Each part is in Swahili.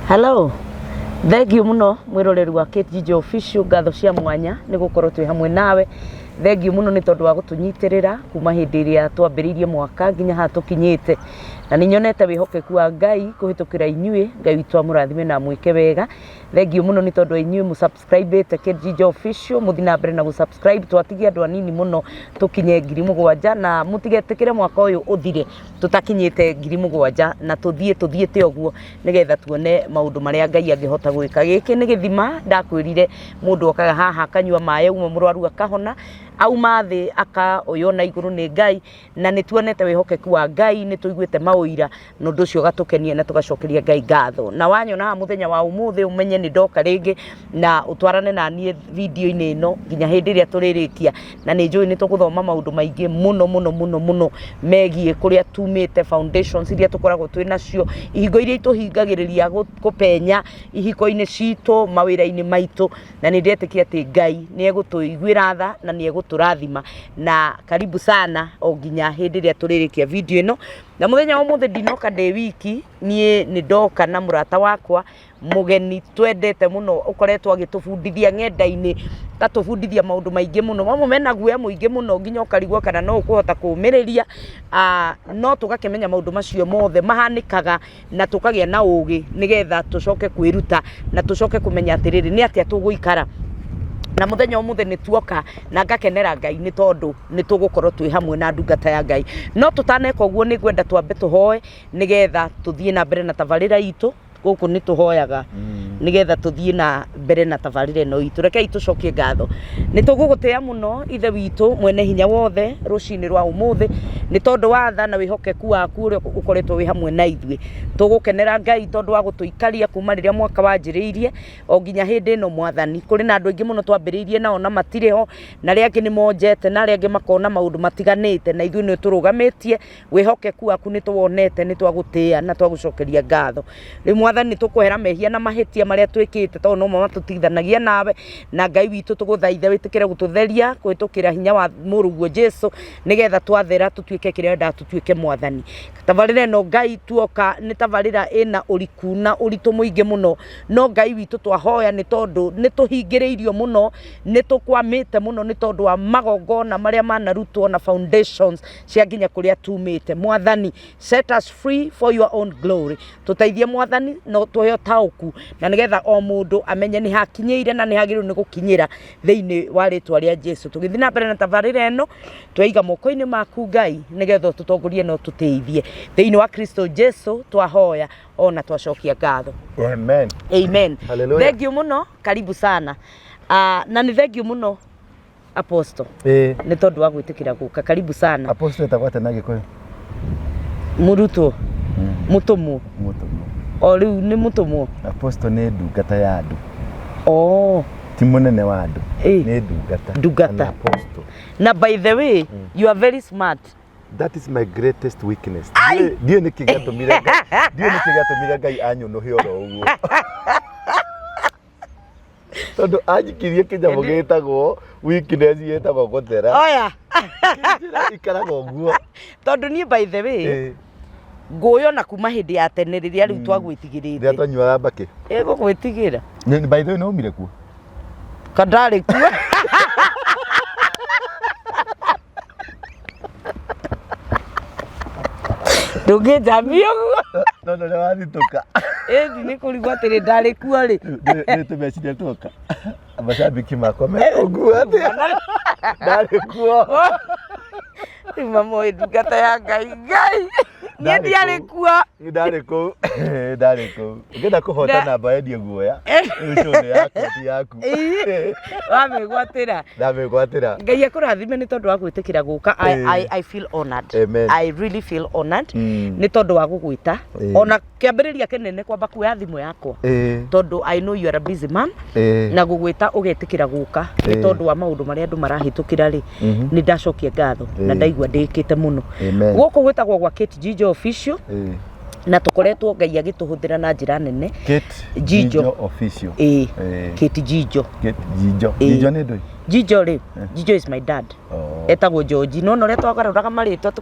Hello. Thengiũ muno mwiroreri wa Ciitu official ngatho cia mwanya ni gukorwo twi hamwe nawe. Thengiũ muno ni tondu wa gutunyitirira kuma hindi iria twambiririe mwaka nginya ha tukinyite. Na ni nyonete wihokeku wa Ngai kuhitukira inyue Ngai witu amurathime na mwike wega. Thengiũ muno ni tondu inyue mu subscribe te Ciitu official muthina mbere na gu subscribe twatigia andu anini muno tukinye 7,000 na mutigetikire mwaka uyu uthire tutakinyite 7,000 na tuthiete oguo nigetha tuone maundu maria Ngai angihota gwika. Giki ni githima ndakwirire mundu okaga haha akanyua maye uma murwaru akahona auma thi aka oyona iguru ni Ngai na ni tuonete wihokeku wa Ngai ni tuiguite mauira nundu cio gatukenia na tugacokeria Ngai ngatho. Na wanyona muthenya wa umuthi umenye ni ndoka ringi na utwarane na nie video-ini ino nginya hindi iria turirikia na ni njui ni tuguthoma maundu maingi muno megie kuria tumite foundations iria tukoragwo twi nacio ihingo iria ituhingagiriria gupenya ihiko-ini ciitu mawira-ini maitu na ni ndetikia ati Ngai ni egutuiguira tha na ni eguturathima na karibu sana o nginya hindi iria turirikia video ino. Na muthenya wa umuthi ndinoka ndi wiki nie ni ndoka na murata wakwa mugeni twendete muno ukoretwo agitubundithia ng'enda-ini tatubundithia maundu maingi muno mamwe mena guoya muingi muno nginya ukarigwa kana no ukuhota kumiriria no tugakemenya maundu macio mothe mahanikaga na tukagia na ugi nigetha tucoke kwiruta na tucoke kumenya atiriri ni atia tuguikara. Na muthenya umuthi ni tuoka na ngakenera Ngai ni tondu ni tugukorwo twi hamwe na ndungata ya Ngai no tutaneka uguo ni gwenda twambe tuhoe nigetha tuthie na mbere na tabarira itu guku ni tuhoyaga nigetha tuthie na mbere na tabarira no itu rekei tucokie ngatho ni tugugutia muno ithe witu mwene hinya wothe rucini rwa umuthi ni tondu wa tha na wihokeku waku uri ukoretwo wi hamwe na ithue tugukenera Ngai tondu wa gutuikaria kuma riria mwaka wanjiriirie o nginya hindi no mwathani kuri na andu aingi muno twambiriirie nao na matiriho na ria angi ni monjete na ria angi makona maundu matiganite na ithue ni turugamitie wihokeku waku ni tuwonete ni twagutia na twagucokeria ngatho ri mwathani tukuhera mehia na mahitia maria twikite tondu no matutithanagia nawe na Ngai witu tuguthaitha witikire gututheria kuhitukira hinya wa muruguo Jesu nigetha twathera tutuike kiria nda tutuike mwathani. Tabarira no Ngai tuoka ni tabarira ina uriku na uritu muingi muno no Ngai witu twahoya ni tondu ni tuhingiriirio muno ni tukwamite muno ni tondu wa magongona maria manarutwo na foundations cia nginya kuria tumite. Mwathani set us free for your own glory. Tutaithie mwathani no tuyo tauku na nigetha o mundu amenye ni hakinyeire na ni hagiru ni gukinyira thiini wa ritwa ria Jesu. Tugithina mbere na tabarira eno twaiga moko-ini maku Ngai nigetha tutongorie no tuteithie thiini wa Kristo Jesu twahoya ona twacokia ngatho. Amen. Amen. Hallelujah. Thengiũ muno karibu sana na ni thengiũ muno Apostle ni tondu wa gwitikira guka karibu sana. Apostle tawate na Gikuyu muruto mutumu o riu ni mutumu. Apostle ni ndungata ya andu ti munene wa andu ni ndungata Apostle. Na by the way you are very smart. That is my greatest weakness. Dio ni kigato mira Ngai anyu no hioro uguo tondu ajikirie kinyamo gitagwo weakness yetagwo guthera oya ikaraga uguo tondu ni by the way nguyo na kuma hindi ya tene riria riu twagwitigirite riria twanyuaga mbaki gugwitigira ni by the way no umire kuo kandari kuo Nduge jamio no le wathituka ni kurigwa tiri ndari kuo ri ni tumecire tuka abashabiki makwa me uguo ati ndari kuo mamo ndungata ya Ngai ni ndiari kuo ndari kuo ngenda kuhota namba endie guoya ucio ni yaku wamegwatira Ngai akurathime ni tondu wa gwitikira guka. I feel honored. Amen. I really feel honored ni tondu wa gugwita ona kiambiriria kinene kwamba kuoya thimu yakwa tondu I know you are a busy man na gugwita ugetikira guka ni tondu wa maundu maria andu marahitukira ri ni ndacokia ngatho na ndaigua ndikite muno guku gwitagwo gwa Ciitu official na tukoretwo Ngai agituhuthira na njira nene. Kate Jijo official. Kate Jijo. Jijo ne ndoi. Jijo ri. Jijo is my dad. Etagwo George. No re twagaruraga maritwa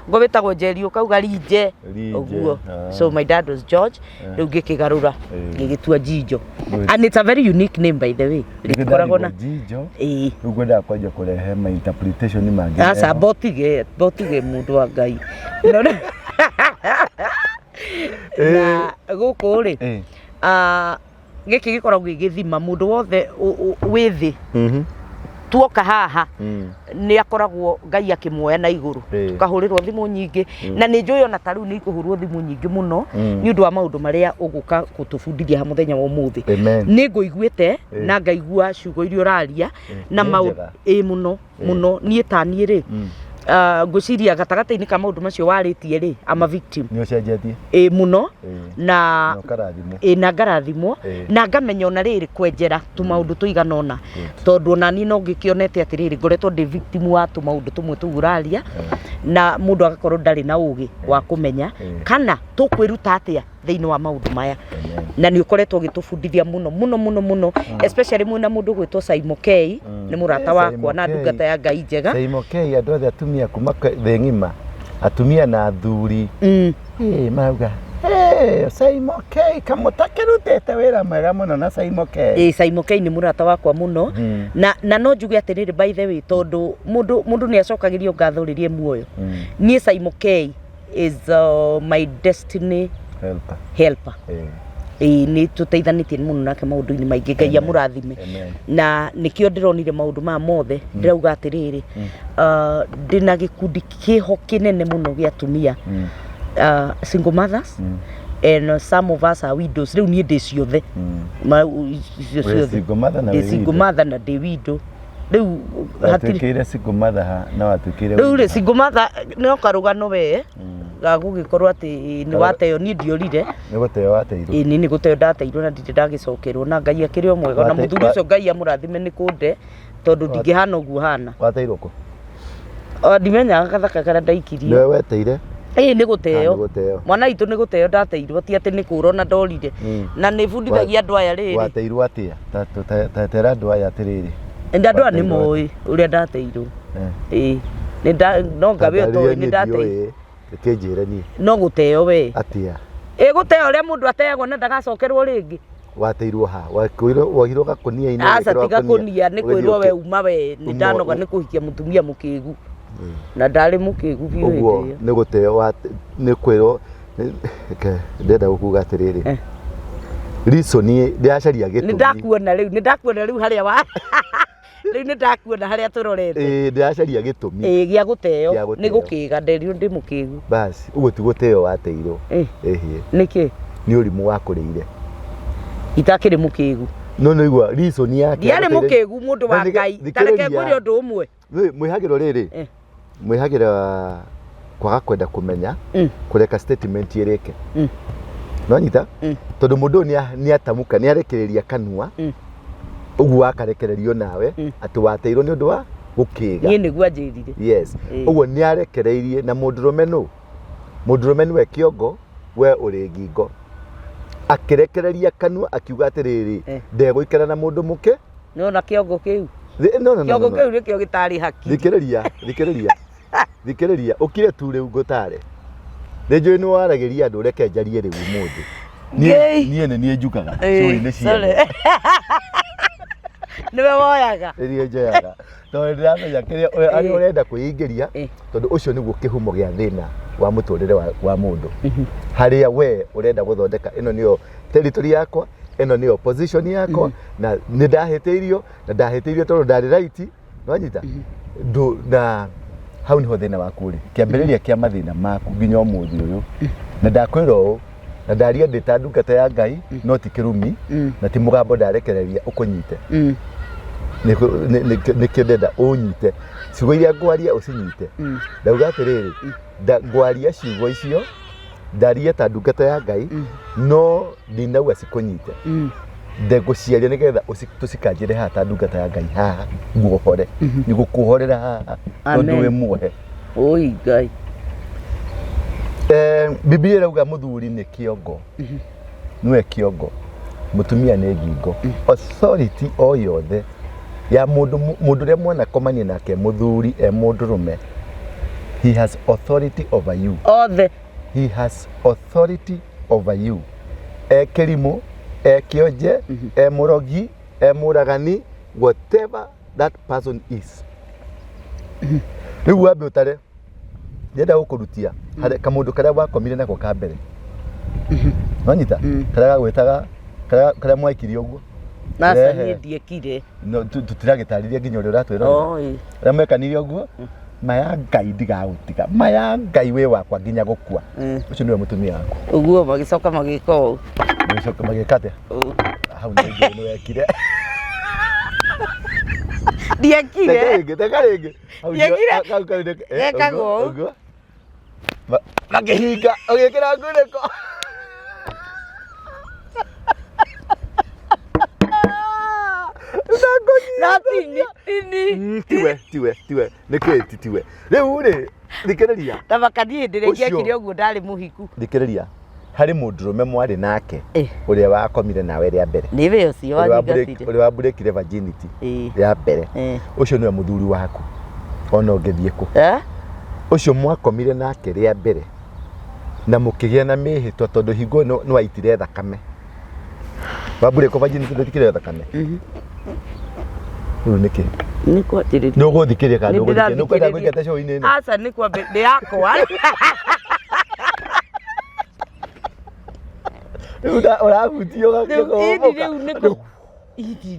ngo betagwo Jerry ukauga Rije. Oguo. So my dad was George. Riu ngikigarura ngigitua Jijo. And it's a very unique name by the way. Rikoragwo na Jijo. Riu gwenda kwanja kurehe ma interpretation mangi. Asa botige mundu wa Ngai. Na guku ri giki gikoragwo gigithima mundu wothe withi tuoka haha ni akoragwo Ngai akimwoya na iguru tukahurirwo thimu nyingi na ni njuyo na tariu ni ikuhurwo thimu nyingi muno ni undu wa maundu maria uguka gutubundithia ha muthenya wa umuthi ni nguiguite na ngaigua ciugo irio raria na maundu muno ni etani ri nguciria gatagata-ini ka maundu macio waritie ri ama victim ni ucenjetie muno na ngarathimwo na ngamenya ona riri kwenjera tu maundu tuiganona tondu ona ni no ngikionete atiriri ngoretwo ndi victim wa tu maundu tumwe tuguraria na mundu agakorwo ndari na ugi wa kumenya kana tukwiruta atia thiini wa maundu maya na ni ukoretwo gitubundithia muno especially mwina mundu gwitwo Ciitu K ni murata wakwa na ndungata ya Ngai njega Ciitu K andu othe atumia kuma thĩ ng'ima atumia na athuri mauga Ciitu K kamutakirutete wira mwega muno na Ciitu K Ciitu K ni murata wakwa muno na no njuge atiriri by the way tondu mundu ni acokagirio ngatho ririe muoyo ni Ciitu K is my destiny helper ni tuteithanitie muno nake maundu-ini maingi Ngai amurathime na nikio ndironire maundu ma mothe ndirauga atiriri ndina gikundi kiho kinene muno gia atumia single mothers and some of us are widows riu ni ndi ciothe single mother na ndi widow riu hatikire single mother ha na watukire riu single mother no karugano we gagugikorwo ati ni wateo ni ndiorire ni guteo wateirwo ni guteo ndateirwo na ndinde ndagicokerwo na Ngai akiri o mwega na muthuri ucio Ngai amurathime ni kunde tondu ndingihana uguo hana wateirwo ko ndimenya gathaka kana ndaikirie niwe weteire ni guteo mwana itu ni guteo ndateirwo ti ati ni kuro na ndorire na ni bundithagia andu aya riri wateirwo atia tatera andu aya atiriri andu aya ni moi uria ndateirwo ni no ngabe to ni ndateirwo kenjira ni no guteo we atia guteo ria mundu ateagwo na ndagacokerwo ringi wateirwo ha wohirwo gakunia-ini asa tiga kunia ni kwirwo we uma we ni ndanoga ni kuhikia mutumia mukigu na ndari mukigu biu uguo ni guteo ni kwirwo ndenda gukuga atiriri reason ni ndiacaria gitumi ni ndakuona riu haria wa riu ni ndakuona haria turorete ndiacaria gitumi gia guteo ni gukiga nderio ndi mukigu basi uguo ti guteo wateirwo niki ni urimu wakurire itakiri mukigu no igua reason yake ndiari mukigu mundu wa Ngai tareke nguri undu umwe mwihagiro riri mwihagira kwaga kwenda kumenya kureka statement irike no nyita tondu mundu ni atamuka ni arekereria kanua uguo akarekererio nawe ati wateirwo ni undu wa gukiga ni niguo anjirire yes uguo ni arekereirie na mundurume we kiongo we uri ngingo akirekereria kanua akiuga atiriri ndegũikara na mundu muke no na kiongo kiu no kiongo kiu ni kio gitari haki thikiriria ukire tu riu ngutare ni njui ni waragiria andu reke njarie riu mundu nie njukaga curi-ini cia niwe woyaga iria njoyaga tondu ndiramenya kiria aria urenda kwĩingĩria tondu ucio niguo kihumo gia thina wa muturire wa mundu haria we urenda guthondeka ino niyo territory yakwa ino niyo position yakwa na ni ndahĩtĩirio tondu ndari right no nyita na hau niho thina waku ri kiambĩrĩria kia mathina maku nginya umuthi uyu na ndakwĩra ũũ na ndaria ndita ndungata ya Ngai no ti kirumi na ti mugambo ndarekereria ukunyite nikio ndenda unyite ciugo iria ngwaria ucinyite ndauga atiriri ngwaria ciugo icio ndaria ta ndungata ya Ngai no ndinauga cikunyite ndeguciaria nigetha tucikanjire haha ta ndungata ya Ngai haha nguhore nigukuhorera haha tondu wi muohe oi Ngai Biblia irauga muthuri ni kiongo niwe kiongo mutumia ni ngingo authority o yothe ya mundu ria mwana komania nake muthuri mundurume he has authority over you he has authority over you kerimu kionje murogi muragani whatever that person is riu wambe utare ndenda gukurutia kamundu karia wakomire nako ka mbere nonyita karia gwetaga karia mwaikirie uguo nasa nie ndiekire no tutiragitariria nginya uri uratwira ria mwekanirie uguo maya ngai ndigagutiga maya ngai we wakwa nginya gukua ucio niwe mutumia waku uguo magicoka magiko magicoka magikate hau ni wekire ndiekire tekarege ekago makihinga ugikira nguriko tiwe nikiti tiwe riu ri thikiriria tabakanie ndiregia kire uguo ndari muhiku thikiriria hari mundurume mwari nake uria wakomire nawe ria mbere niwe ucio wanyigatire uria wabrekire virginity ya mbere ucio niwe muthuri waku ona ungithie ku ucio mwakomire nake ria mbere na mukigia na mihitwa tondu hingo no waitire thakame wabreko virginity ndikire thakame niki ni kwatiriria no guthikiria kandu guthikiria no kwenda gwikete show-ini ino aca ni kwa ndi yakwa uda urabutio gakego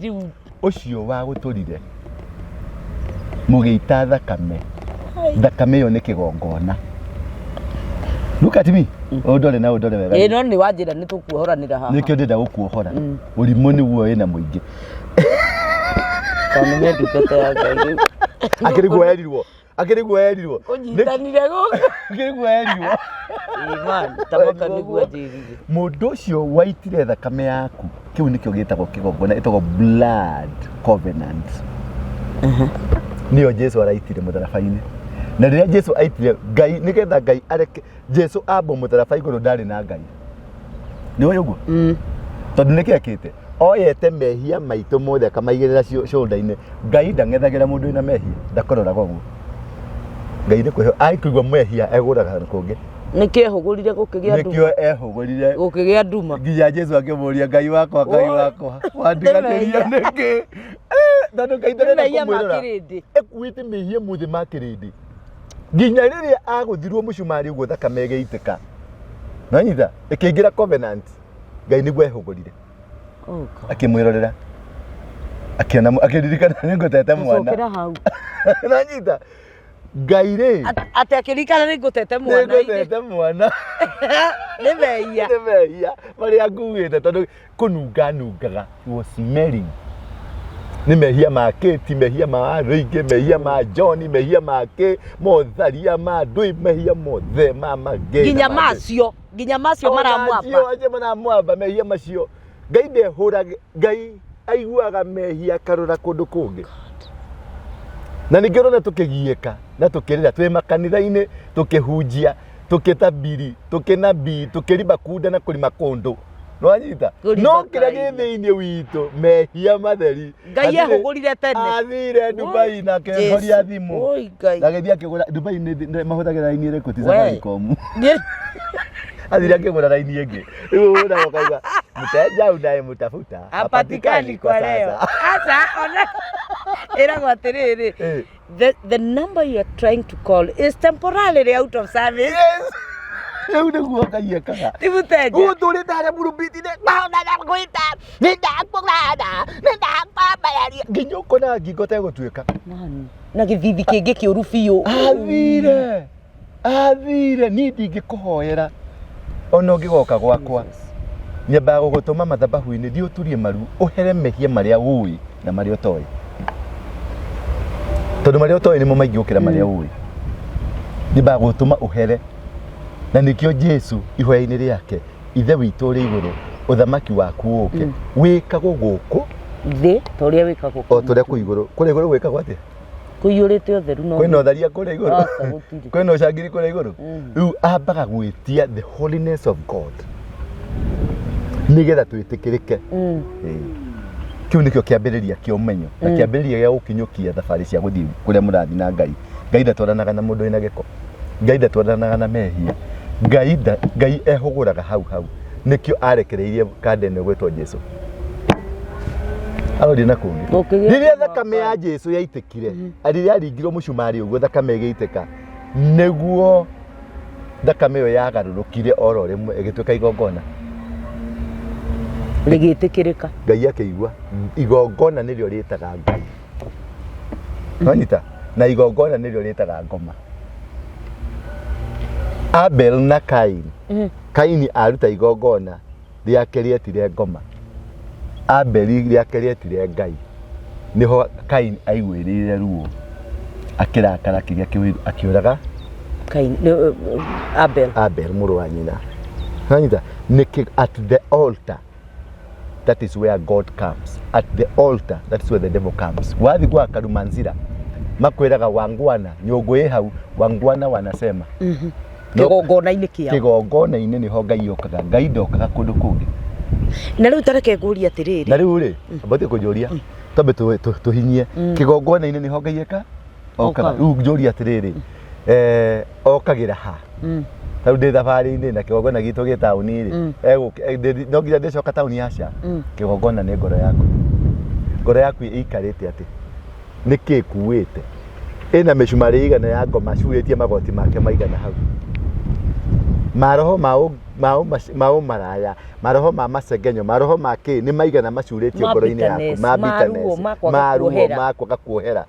riu ucio wa guturire mugiita thakame yo ni kigongona look at me odore na odore wega no ni wanjira ni tukuohoranira haha nikio ndenda gukuohora urimu ni guo ina muingi kana me dukete ya ngai akirigwo erirwo kunyitanire go akirigwo erirwo man tabaka ni guajirire mundu ucio waitire thakame yaku kiu nikio gitagwo kigongona itagwo blood covenant niyo Jesu araitire mutharabaini na riria Jesu aitire ngai nigetha ngai areke Jesu abo mutharabai iguru ndari na ngai niwe uguo tondu nikiekite oyete mehia maitu mothe akamaigirira shoulder-ini ngai ndang'ethagira mundu ina mehia ndakororaga uguo ngai ni kwiho aikigwa mehia eguraga kungi nikehugurire gukigia nduma nikio ehugurire gukigia nduma nginya Jesu akimuria ngai wakwa wandiganiria niki tondu ngai ndarenda kumwirora ekuite mehia mothe makirindi nginya riria aguthirwo mucumari uguo thakame igeitika nanyitha ikiingira covenant ngai niguo ehugurire akimwirorera akiona akiririkana ningutete mwana sokera hau nanyita ngai ri ati akirikana ningutete mwana ni meia maria nguite tondu kunungaga was smelling ni mehia maketi mehia ma Rĩngĩ mehia ma John mehia make motharia ma ndui mehia mothe mama gay ginya macio maramwamba mehia macio ngai ndehũrage ngai aiguaga mehia karora kundu kungi na ningirona tukigieka na tukirira twi makanitha-ini tukihunjia tukitabiri tukinabii tukiriba kunda na kurima kundu nwanyita no kira githiini witu mehia matheri ngai ehugurire tene athire Dubai na kehoria thimu na githia kigura Dubai ni mahuthagira raini iriku ti Safaricom athire akigura raini ingi riu ura ukaiga mteja unaye mutafuta hapatikani kwa leo asa ona era gwatiriri the number you are trying to call is temporarily out of service. Yes. Riu niguo ngaiekaga timuteja guturi ndare murubiti ne maona na gwita nindakugana nindakwabayaria nginya ukona ngingo tegutwika nani na githithi kingi kiuru biu athire ni ndingikuhoera ona ungigoka gwakwa nyambaga gugutuma mathabahu-ini thi uturie maru uhere mehia maria ui na maria utoi tondu maria utoi nimo maingi ukira maria ui nyambaga gugutuma uhere na nikio Jesu ihoya-ini riake ithe witu ri iguru uthamaki waku uke wikagwo guku thi toria wikagwo o toria ku iguru kuri iguru wikagwo atia kuyurite otheru no kwina utharia kure iguru kwina ucangiri kure iguru riu ambaga gwitia the holiness of God nigetha twitikirike kiu nikio kiambiriria kio menyo na kiambiriria gia gukinyukia thabari cia guthii kuria murathi na Ngai ndatwaranaga na mundu ina giko Ngai ndatwaranaga na mehia Ngai ehuguraga hau nikio arekereirie kandene gwetwo Jesu arori na kungi riria thakame ya Jesu yaitikire riria aringirwo mucumari uguo thakame igiiteka neguo thakame yo yagarurukire oro rimwe igituika igongona rigitikirika Ngai akeigua igongona nirio ritaga Ngai Anita na igongona nirio ritaga ngoma Abel na Kain Kaini aruta igongona riake rietire ngoma Abel riake rietire Ngai niho Kain aigwirire ruo akirakara kiria kiwiru akiuraga Kain Abel muru wa nyina Anita at the altar that is where God comes. At the altar, that is where the devil comes. Wathi kwa karumanzira makwiraga wangwana nyogwe hau wangwana wanasema kigongona-ini kiao kigongona-ini niho Ngai okaga Ngai ndokaga kundu kungi na riu tareke nguria atiriri na riu ri mbatie kunjuria tambe tuhinyie kigongona-ini niho Ngai eka okaga riu njuria atiriri okagira ha Tau ndi thabari-ini na kigongona gitu gi tauni ri no nginya ndicoka tauni yacia kigongona ni ngoro yaku ikarite ati niki kuwite ina micumari igana ya ngoma curitie magoti make maigana hau maroho mao maraya maroho ma macengenyo maroho make ni maigana macuritie ngoro-ini yaku maruo makwaga kuohera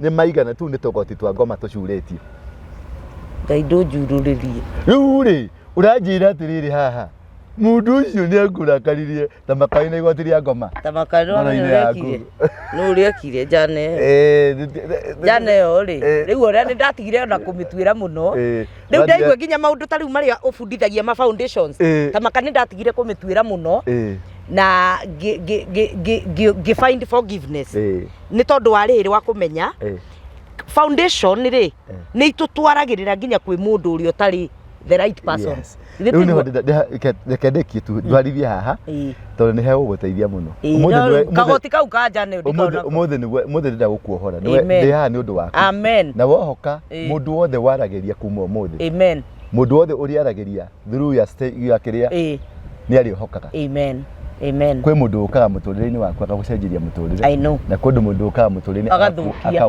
ni maigana tu ni tugoti twa ngoma tucuritie Ngai ndunjururirie riu ri uranjira atiriri haha mundu ucio ni akurakaririe tamakari na igoti ria ngoma tamakari no riekire jane yo ri riu ora ni ndatigire na kumitwira muno riu ndaigwe nginya maundu ta riu maria ubundithagia ma foundations tamakari ni ndatigire kumitwira muno na find forgiveness ni tondu wa riri wa kumenya foundation ri ni itutwaragirira nginya kwi mundu uri utari the right person riu ni rekendeki tu dwarithia haha tondu ni hego guteithia muno kagoti kau kanja ni umuthi nda gukuohora ndi haha ni undu waku amen na wohoka mundu wothe waragiria kuma umuthi amen mundu wothe uriaragiria through ya kiria ni ari hokaga amen kwe mundu ukaga muturire-ini waku akagucenjeria muturire I know na kundu mundu ukaga muturire-ini akaguthukia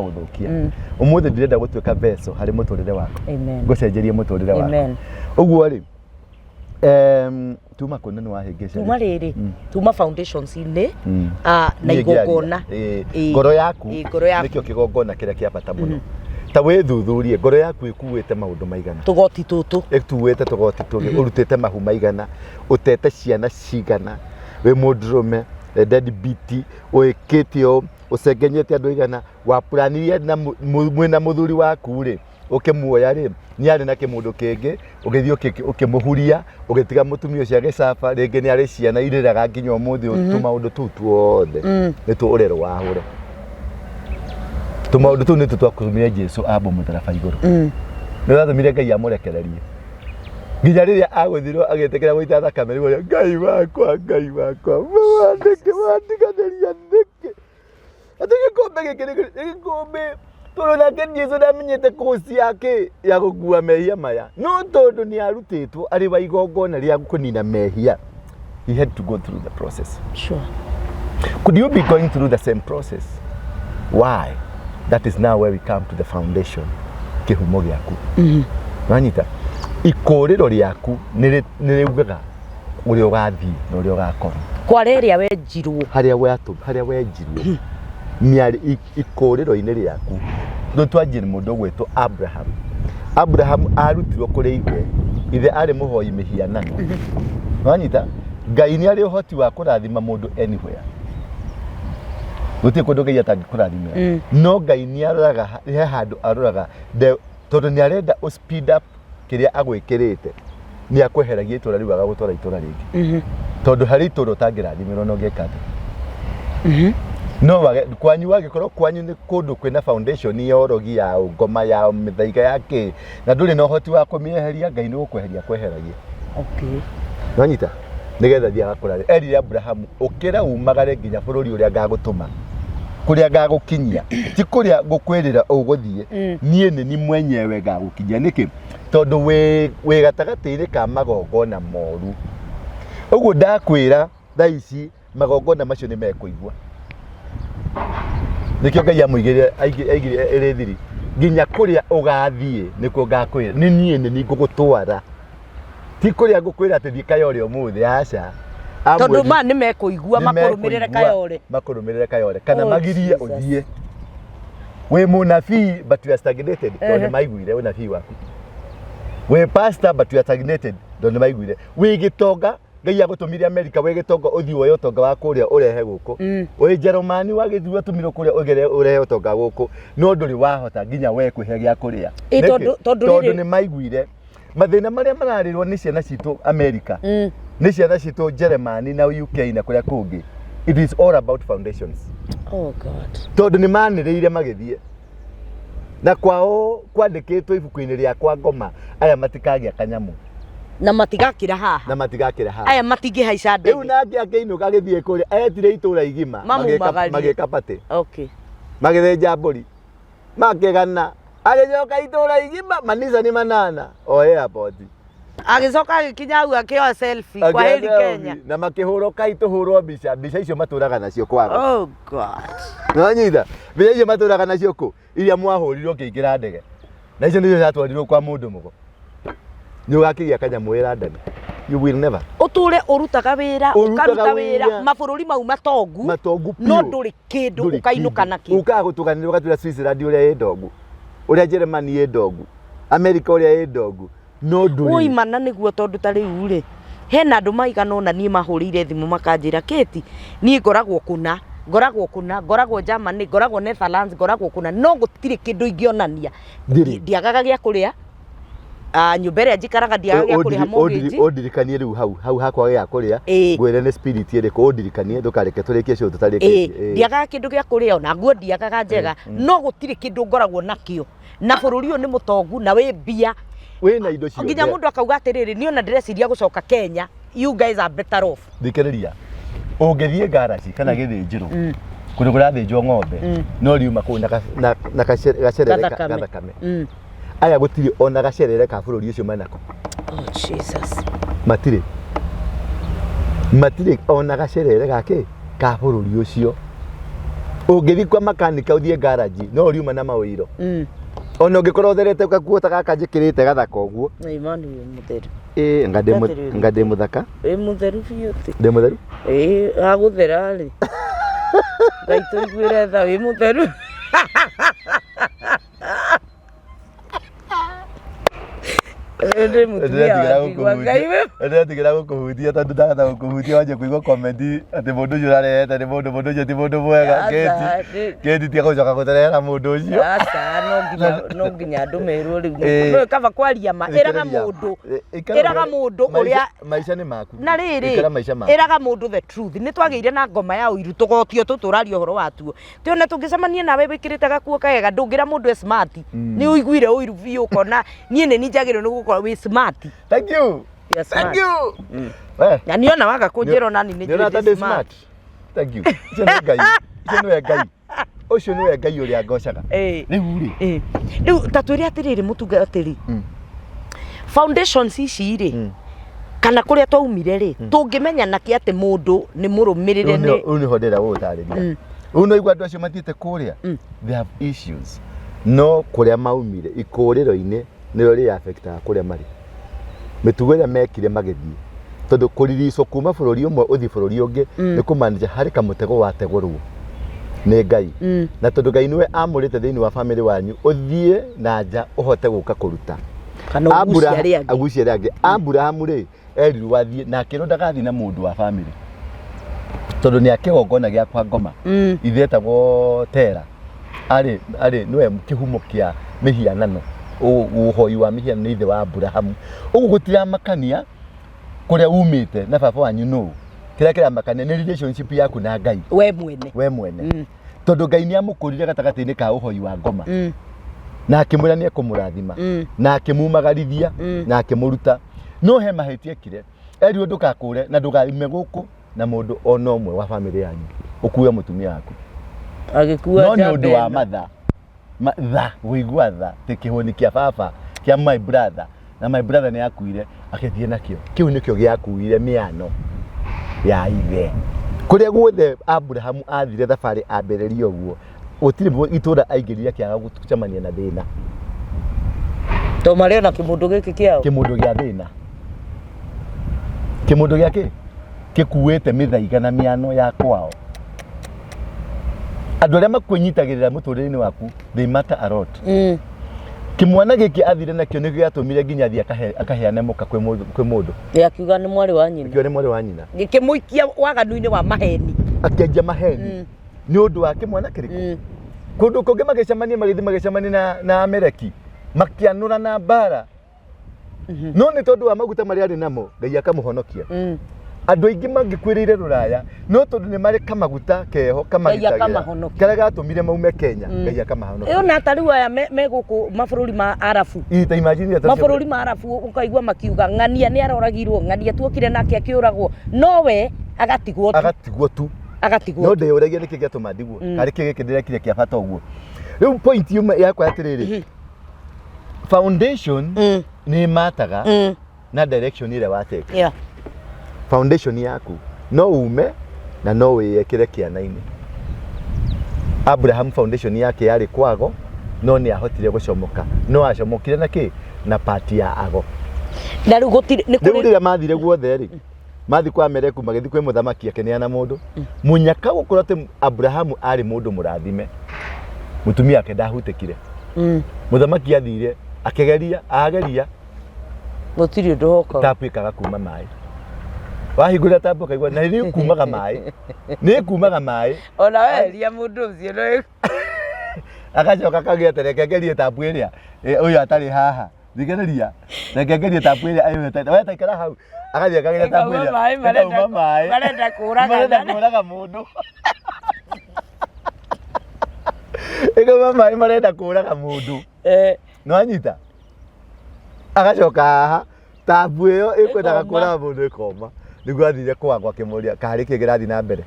umuthi ndirenda gutuika beso hari muturire waku amen gucenjeria muturire waku amen uguo ri tuma kunene wa hingica tuma riri tuma foundations ini na igongona ngoro yaku nikio kigongona kiria kia bata muno ta withuthurie ngoro yaku ikuwite maundu maigana tugoti tutu ituwite tugoti tugi urutite mahu maigana utete ciana cigana we mudrume dead beat wikitio ucengenyete andu igana wa planirie na mwina muthuri waku ri ukimuoya ri ni ari na kimundu kingi ugithio ukimuhuria ugitiga mutumia cia gicafa ringi ni ari ciana iriraga nginya umuthi tumaundu tu tuothe ni tu urero wahure tumaundu tu ni tu twakumire Jesu abo mutaraba iguru ni thathumire Ngai amurekererie nginya riria aguthirwo agitikira guita thakame riu Ngai wakwa wandigatheria ndike atike kombe toro nake Jesu ndamenyete kosi yake ya gukua mehia maya no tondu ni arutitwo ari wa igongona ria kunina mehia he had to go through the process sure could you be going through the same process why that is now where we come to the foundation kihumo giaku manyita ikorero riaku niriugaga uri ugathi na uri ugakora kwa riria wenjirwo haria wenjirwo miari ikorero-ini riaku ndo twanjire mundu gwetwo Abraham arutirwo kuri igwe ithe ari muhoi mihianano wanyita Ngai ni ari uhoti wa kurathima mundu anywhere guti kundu Ngai atangikurathimira no Ngai ni aroraga he handu aroraga tondu ni arenda speed up kiria agwikirite ni akweheragia itura riu agagutwara itura ringi tondu hari itura utangirathimiro no ngeka no wage kwanyu wagikorwo kwanyu ni kundu kwina foundation ya orogi ya ngoma ya mithaiga yake na nduri no hoti wa kumieheria Ngai ni gukweheria kweheragia okay nonyita nigetha thia gakurare erire Abraham ukira umagare nginya bururi uria ngagutuma kuria ngagukinyia ti kuria ngukwirira uguthie nie ni mwenyewe ngagukinyia niki tondu we gatagati-ini ka magongona moru uguo ndakwira thaici magongona macio ni mekuigua nikio Ngai amuigire aigire erethiri nginya kuria ugathie nikuo ngakwira ni nie ni ngugutwara ti kuria ngukwira ati thii Kayole umuthi aca tondu ma ni mekuigua makurumirire Kayole kana magirie uthie we munabii but you are stagnated tondu maiguire unabii waku we pastor but you are stagnated tondu maiguire we gitonga Ngai agutumire America we gitonga uthii woyo tonga wa kuria urehe guku we Jerumani wagithua tumiro kuria ugere urehe tonga guku no nduri wahota nginya we kweheria kuria tondu ni maiguire mathina maria mararirwo ni ciana citu America ni ciana citu Germany na UK na kuria kungi it is all about foundations oh god tondu ni maniriire magithie na kwao kwandikitwo ibuku-ini riakwa ngoma aya matikagia kanyamu na matigakira haha aya matingihaica ndege riu nake akiinuka agithie kuri etire itura igima mageka pate okay magithenja mburi makegana agicoka itura igima manisa ni manana o airport agicoka agikinya au akioa selfie kwa heri Kenya na makihurwo kaituhurwo mbica icio maturaga nacio kwao oh god no nyitha mbica icio maturaga nacio ku iria mwahurirwo kiingira ndege na icio nicio zatwarirwo kwa mundu mugo ni ugakigia kanyamu wira ndani you will never uture urutaga wira ukaruta wira mabururi mau matongu no nduri kindu ukainuka nakio ukagutuganira ugatwira Switzerland uria yendogu uria Germany yendogu America uria yendogu no nduri uimana niguo tondu ta riu ri hena andu maigana ona nie mahurire thimu makanjira Keti nie ngoragwo ngoragwo Germany ngoragwo Netherlands ngoragwo kuna no gutire kindu ingionania ndiagaga gia kuria nyumba ĩrĩa njikaraga ndiagaga gia kuria mortgage ondirikanie riu hau hakwa gia kuria ngwire ni spirit iriku ondirikanie ndukareke turikie cio tutarike ndiagaga kindu gia kuria ona nguo ndiagaga njega no gutire kindu ngoragwo nakio na bururi uyu ni mutongu na wi mbia wina indo cio nginya mundu akauga atiriri ni ona ndireciria gucoka Kenya you guys are better off thikiriria ungithie garage kana githinjiro kundu kurathinjwo ng'ombe no riuma ku na gacerere gathakame aya gutiri ona gacerere ka bururi ucio manako oh Jesus matire ona gacerere gake ka bururi ucio ungithi kwa makanika uthie garage no riuma na mawiro ona ungikorwo therete gakuota gaka njikirite gathaka uguo imani mutheru ngade muthaka mutheru biuti de mutheru aguthera ri gaito igwire tha wi mutheru ndigira gukuhutia tondu ndagata gukuhutia wanje kuigua comment ati mundu ucio arehete ni mundu ucio ti mundu mwega Keti tia gucoka guterera mundu ucio no nginya andu merwo riu no kaba kwaria ma iraga mundu uria maica ni maku na riri iraga mundu the truth ni twageire na ngoma ya uiru tugotio tuturario horo watuo ti ona tungicemania nawe wikirite gakuo kagega ndungira mundu smart ni uiguire uiru biu kona nie ni njagiro ni gukorwo wi smart thank you yes, thank you na niona waga kunjira nani ni smart thank you icio ngai ucio niwe ngai uria ngocaga riu tatwiri atiriri mutungatiri foundations ici ri kana kuria twaumire ri tungimenya naki ati mundu ni murumirire ni uni hodera utariria uno igwa andu acio matite kuria they have issues no kuria maumire ikuriro-ini niro ri affecta kuria mari mitugo ria mekire magithie tondu kuriricwo kuma bururi umwe uthi bururi ungi ni kumanage hari kamutego wategurwo ni Ngai na tondu Ngai niwe amurite thiini wa family wanyu uthie na nja uhote guka kuruta kana agucia ria angi Abraham ri eriru wathie na akiro ndagathi na mundu wa family tondu ni akigongona gia kwa ngoma ithetagwo Tera ari niwe kihumo kia mihianano uhoi wa mihianano ithe wa Abraham ugu gutira makania kuria umite na baba wanyu no kira kiramakania ni relationship yaku na Ngai we mwene tondu Ngai ni amukurire gatagati-ini ka uhoi wa ngoma na akimwira ni akumurathima na akimumagarithia na akimuruta no he mahitie kire eri ndukakure na ndugaime guku na mundu ono umwe wa family yanyu ukuwe mutumia waku agikuwa no ni undu wa matha wigua tha tikihoni kia baba kia my brother na my brother ni akuire akithie nakio kiu nikio giakuire miano ya ithe kuria guothe Abraham athire thabari amberirio guo utire itura aingiriria kiaga gutucamania na thina to mario na kimundu giki kiao kimundu gia thina kimundu giake kikuwete mithaiga na miano ya kwao andu aria makunyitagirira muturire-ini waku they matter a lot kimwana giki athire nakio nikio giatumire nginya thia akaheane muka kwi mundu akiuga ni mwari wa nyina akiuga ni mwari wa nyina gikimuikia waganu-ini wa maheni akianjia maheni ni undu wa kimwana kiriku kundu kungi magicemania na Amereki makianura na mbara no ni tondu wa maguta maria ari namo Ngai akamuhonokia andu aingi mangikwirire ruraya no tondu ni mari kamaguta keho kamagitagira kara gatumire maume Kenya Ngai akamahonokia iyo na tariu aya me guku mabururi ma Arabu ita imagine mabururi ma Arabu ukaigua makiuga ng'ania ni aroragirwo ng'ania tuokire nake akiuragwo nowe agatigwo tu no ndeyuragia niki giatuma ndigwo kari kigiki ndirekire kia bata uguo riu point yuma yakwa atiriri foundation ni mataga na direction ile wateka foundation yaku no ume na no wiyekire kiana-ini Abraham foundation yake yari kwago no ni ahotire gucomoka no acomokire naki na party ya ago na riu gutire ni kuri mathire guothe ri mathi kwa Amereku magithi kwi muthamaki akeneana mundu munyaka gukora te Abraham ari mundu murathime mutumia ake ndahutekire muthamaki athire ageria gutiri ndohoka tapikaga kuma mai wahingura tapo kaigwa na ni kumaga mai ona weria mundu ucio no akacoka kagia terekegerie tapu iria uyu atari haha thigereria rekegerie tapu iria ayo wetaikara hau akathia akageria tapu iria marenda kuraga mundu ego mai marenda kuraga mundu no anyita agacoka haha tapu iyo ikwendaga kuraga mundu ikoma niguo athire kwagwa kimuria kari kigirathi na mbere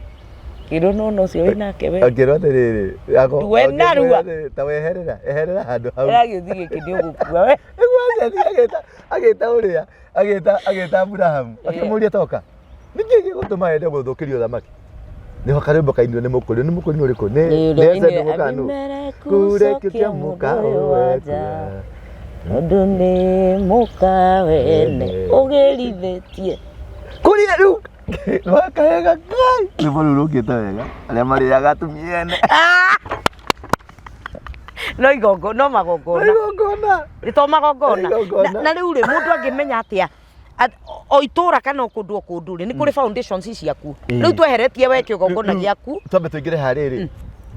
kiru no cio winake we akirwa tiriri yako we narua ta eherera handu hau agithige kidi ugukua we iguo agita uria agita Abraham akimuria toka niki gigutuma ende guthukirio thamaki niho karimbo kaindio ni mukuri uriku ni nese mukanu kure kikia mukao waja ndu ni mukawene ugerithetie kuria riu wakahega kai niborurukite wega aria mariaga atumiene no igongo no magongona rito magongona na riu ri mundu angimenya atia o itura kana kundu ri ni kuri foundations ciaku riu tweheretie we kigongona giaku twambe tuingire hariri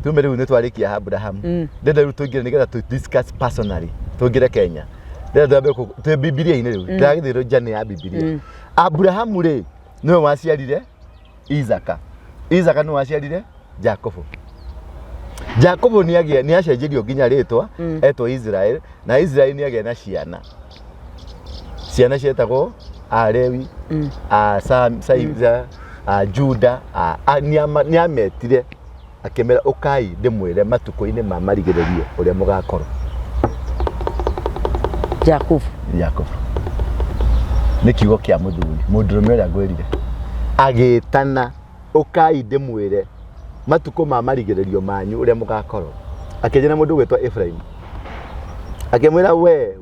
tume riu ni twarikia Abraham ndenda riu tuingire nigetha tu discuss personally tuingire Kenya ndenda tu Biblia-ini riu ndagithiro jani ya Biblia Abraham ri niwe waciarire Isaka niwe waciarire Jacob ni acenjirio nginya ritwa etwo Israel na Israel ni agia na ciana cietagwo Alewi Saiza Juda ni ametire akemera ukai ndimwire matuko-ini ma marigiririo uria mugakorwo Jacob ni kiugo kia muthuri uria ngwirire agitana ukai ndimwire matuko ma marigiririo manyu uria mugakorwo akijana mundu gwetwa Ephraim akimwira we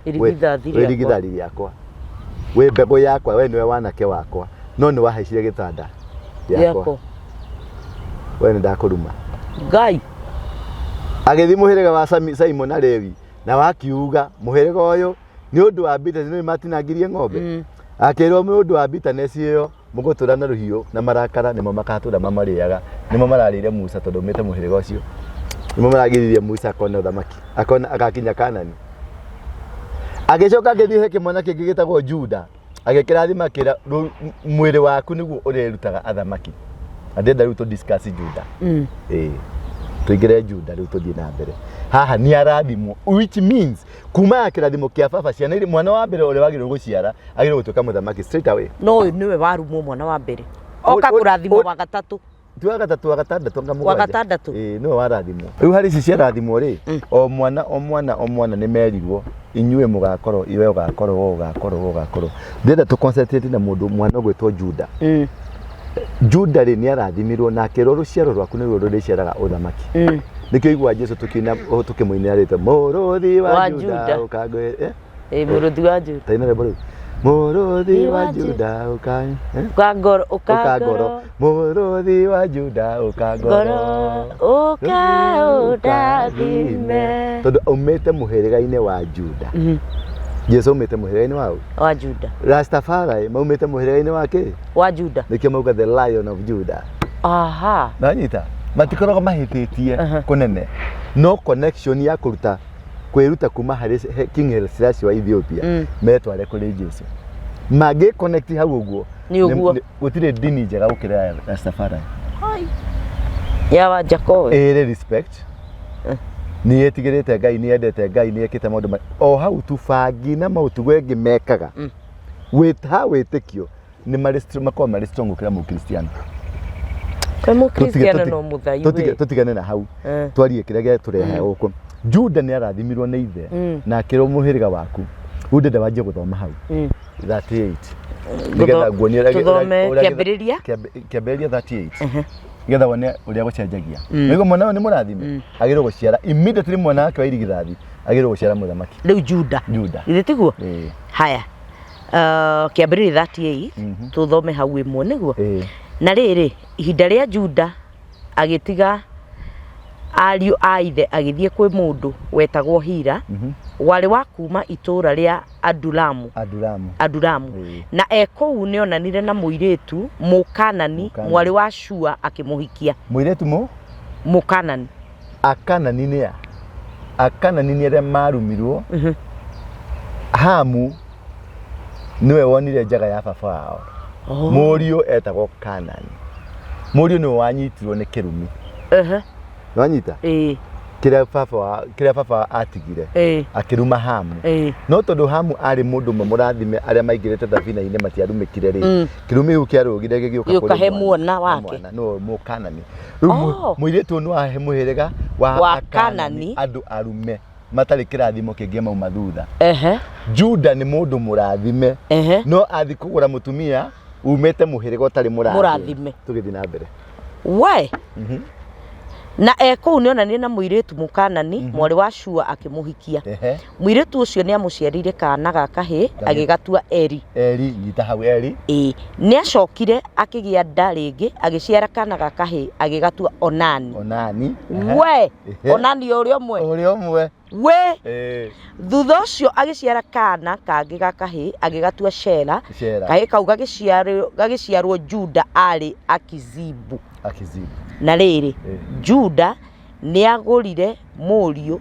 irigithari yakwa we mbego yakwa we niwe wanake wakwa no ni wahaicire gitanda yakwa we ni ndakuruma Ngai agithi muhirega wa Simon na Lewi na wakiuga muhirega uyu ni undu wa bitterness ni matinangirie ng'ombe akirwo mundu wa bitterness iyo mugutura na ruhiu na marakara nimo makatura mamariaga nimo mararire Musa tondu mete muhirega ucio nimo maragiririe Musa akona uthamaki akona agakinya Kanani agicoka agithie kimwana kingi gitagwo Juda agĩkĩrathima kĩra mwĩrĩ waku nĩguo ũrerutaga athamaki andenda rĩu discuss Juda tuingĩre Juda rĩu tũthiĩ na mbere haha nĩ arathimwo which means kuma kĩrathimo kĩa baba ciana irĩ mwana wa mbere ũrĩa wagĩrĩirwo gũciara agĩrĩirwo gũtuĩka mũthamaki straight away no nĩwe warumwo mwana wa mbere oka kũrathimwo wa gatatũ wa gatandatũ anga wa gatandatũ nĩwe warathimwo rĩu harĩ ici ciarathimwo rĩ o mwana nĩ merirwo inyuĩ mũgakorwo iwe ũgakorwo ndĩrenda tũ concentrate na mũndũ mwana ũgwĩtwo Juda Juda rĩ nĩ arathimirwo na kĩro rũciaro rwaku nĩruo rũrĩciaraga ũthamaki nĩkĩo igua Jesu tukĩmũinĩra rĩtwa mũrũthi wa Juda ũkangwe mũrũthi wa Juda taina rĩmbo rĩu mũrũthi wa Juda ũkangoro mũrũthi wa Juda ũkangoro ũkaũdathime tondũ aumĩte mũhĩrĩga-inĩ wa Juda Jesu aumĩte mũhĩrĩga-inĩ wa Juda Rastafari maumĩte mũhĩrĩga-inĩ wake wa Juda nĩkĩo mauga the Lion of Judah aha nanyita matikoragwo mahĩtĩtie kũnene no connection ya kũruta kwĩruta kuma harĩ King Haile Selassie wa Ethiopia metware kũrĩ Jesu magĩ connect hau ũguo gũtirĩ dini njega gũkĩra Rastafari ya wa Jacob respect ni etigĩrĩte Ngai ni endete Ngai ni ekĩte maũndũ o hau tubangi na maũtugo ĩngĩ mekaga wĩtĩkio nĩ makoragwo marĩ strong gũkĩra mũkristiano Kristiano no mũthaiwe tutigane na hau twarie kĩrĩa gĩa tũrehe gũkũ Juda nĩ arathimĩrwo nĩ ithe na akĩrwo mũhĩrĩga waku rĩu ndenda wanjie gũthoma hau 38 nĩgetha nguonie kĩambĩrĩria 38 nĩgetha wone ũrĩa gũcenjagia nĩguo mwana ũyũ nĩ mũrathime agĩrĩirwo gũciara immediately mwana wake wa irigithathi agĩrĩirwo gũciara mũthamaki rĩu Juda ithe tiguo haya kĩambĩrĩria 38 tũthome hau ĩmwe nĩguo na rĩrĩ ihinda rĩa Juda agĩtiga ariũ a ithe agĩthiĩ kwĩ mũndũ wetagwo Hira warĩ wa kuma itũũra rĩa Adulamu na ekũu nĩonanire na mũirĩtu Mũkanani mwarĩ wa Shua akĩmũhikia mũirĩtu Mũkanani Akanani nĩ arĩa marumirwo Hamu niwe wonire njaga ya baba wao mũriũ etagwo Kanani mũriũ nĩwe wanyitirwo nĩ kĩrumi wanyita kĩrĩa baba atigire akĩruma Hamu no tondũ Hamu arĩ mũndũ mũrathime arĩa maingĩrĩte thabina-inĩ matiarumĩkire rĩ kĩrumi kĩu kĩarũgire gĩgĩũka he mwana wake no Mũkanani rĩu mũirĩtu nĩ wahe mũhĩrĩga wa Akanani andũ arume matarĩ kĩrathimo kĩngĩ mauma thutha Juda nĩ mũndũ mũrathime no athi kũgũra mũtumia umĩte mũhĩrĩga ũtarĩ mũrathime tũgĩthiĩ na mbere na ekũu nĩonanire na mũirĩtu Mũkanani mwarĩ wa Shua akĩmũhikia mũirĩtu ũcio nĩ amũciarĩire kana ga kahĩ agĩgatua Eri nyita hau Eri nĩ acokire akĩgĩa nda rĩngĩ agĩciara kana ga kahĩ agĩgatua Onani Onani ũrĩa ũmwe thutha ũcio agĩciara kana kangĩ ga kahĩ agĩgatua Shela kahĩ kau gagĩciarwo Juda arĩ Akizibu na rĩrĩ Juda nĩagũrĩire mũriũ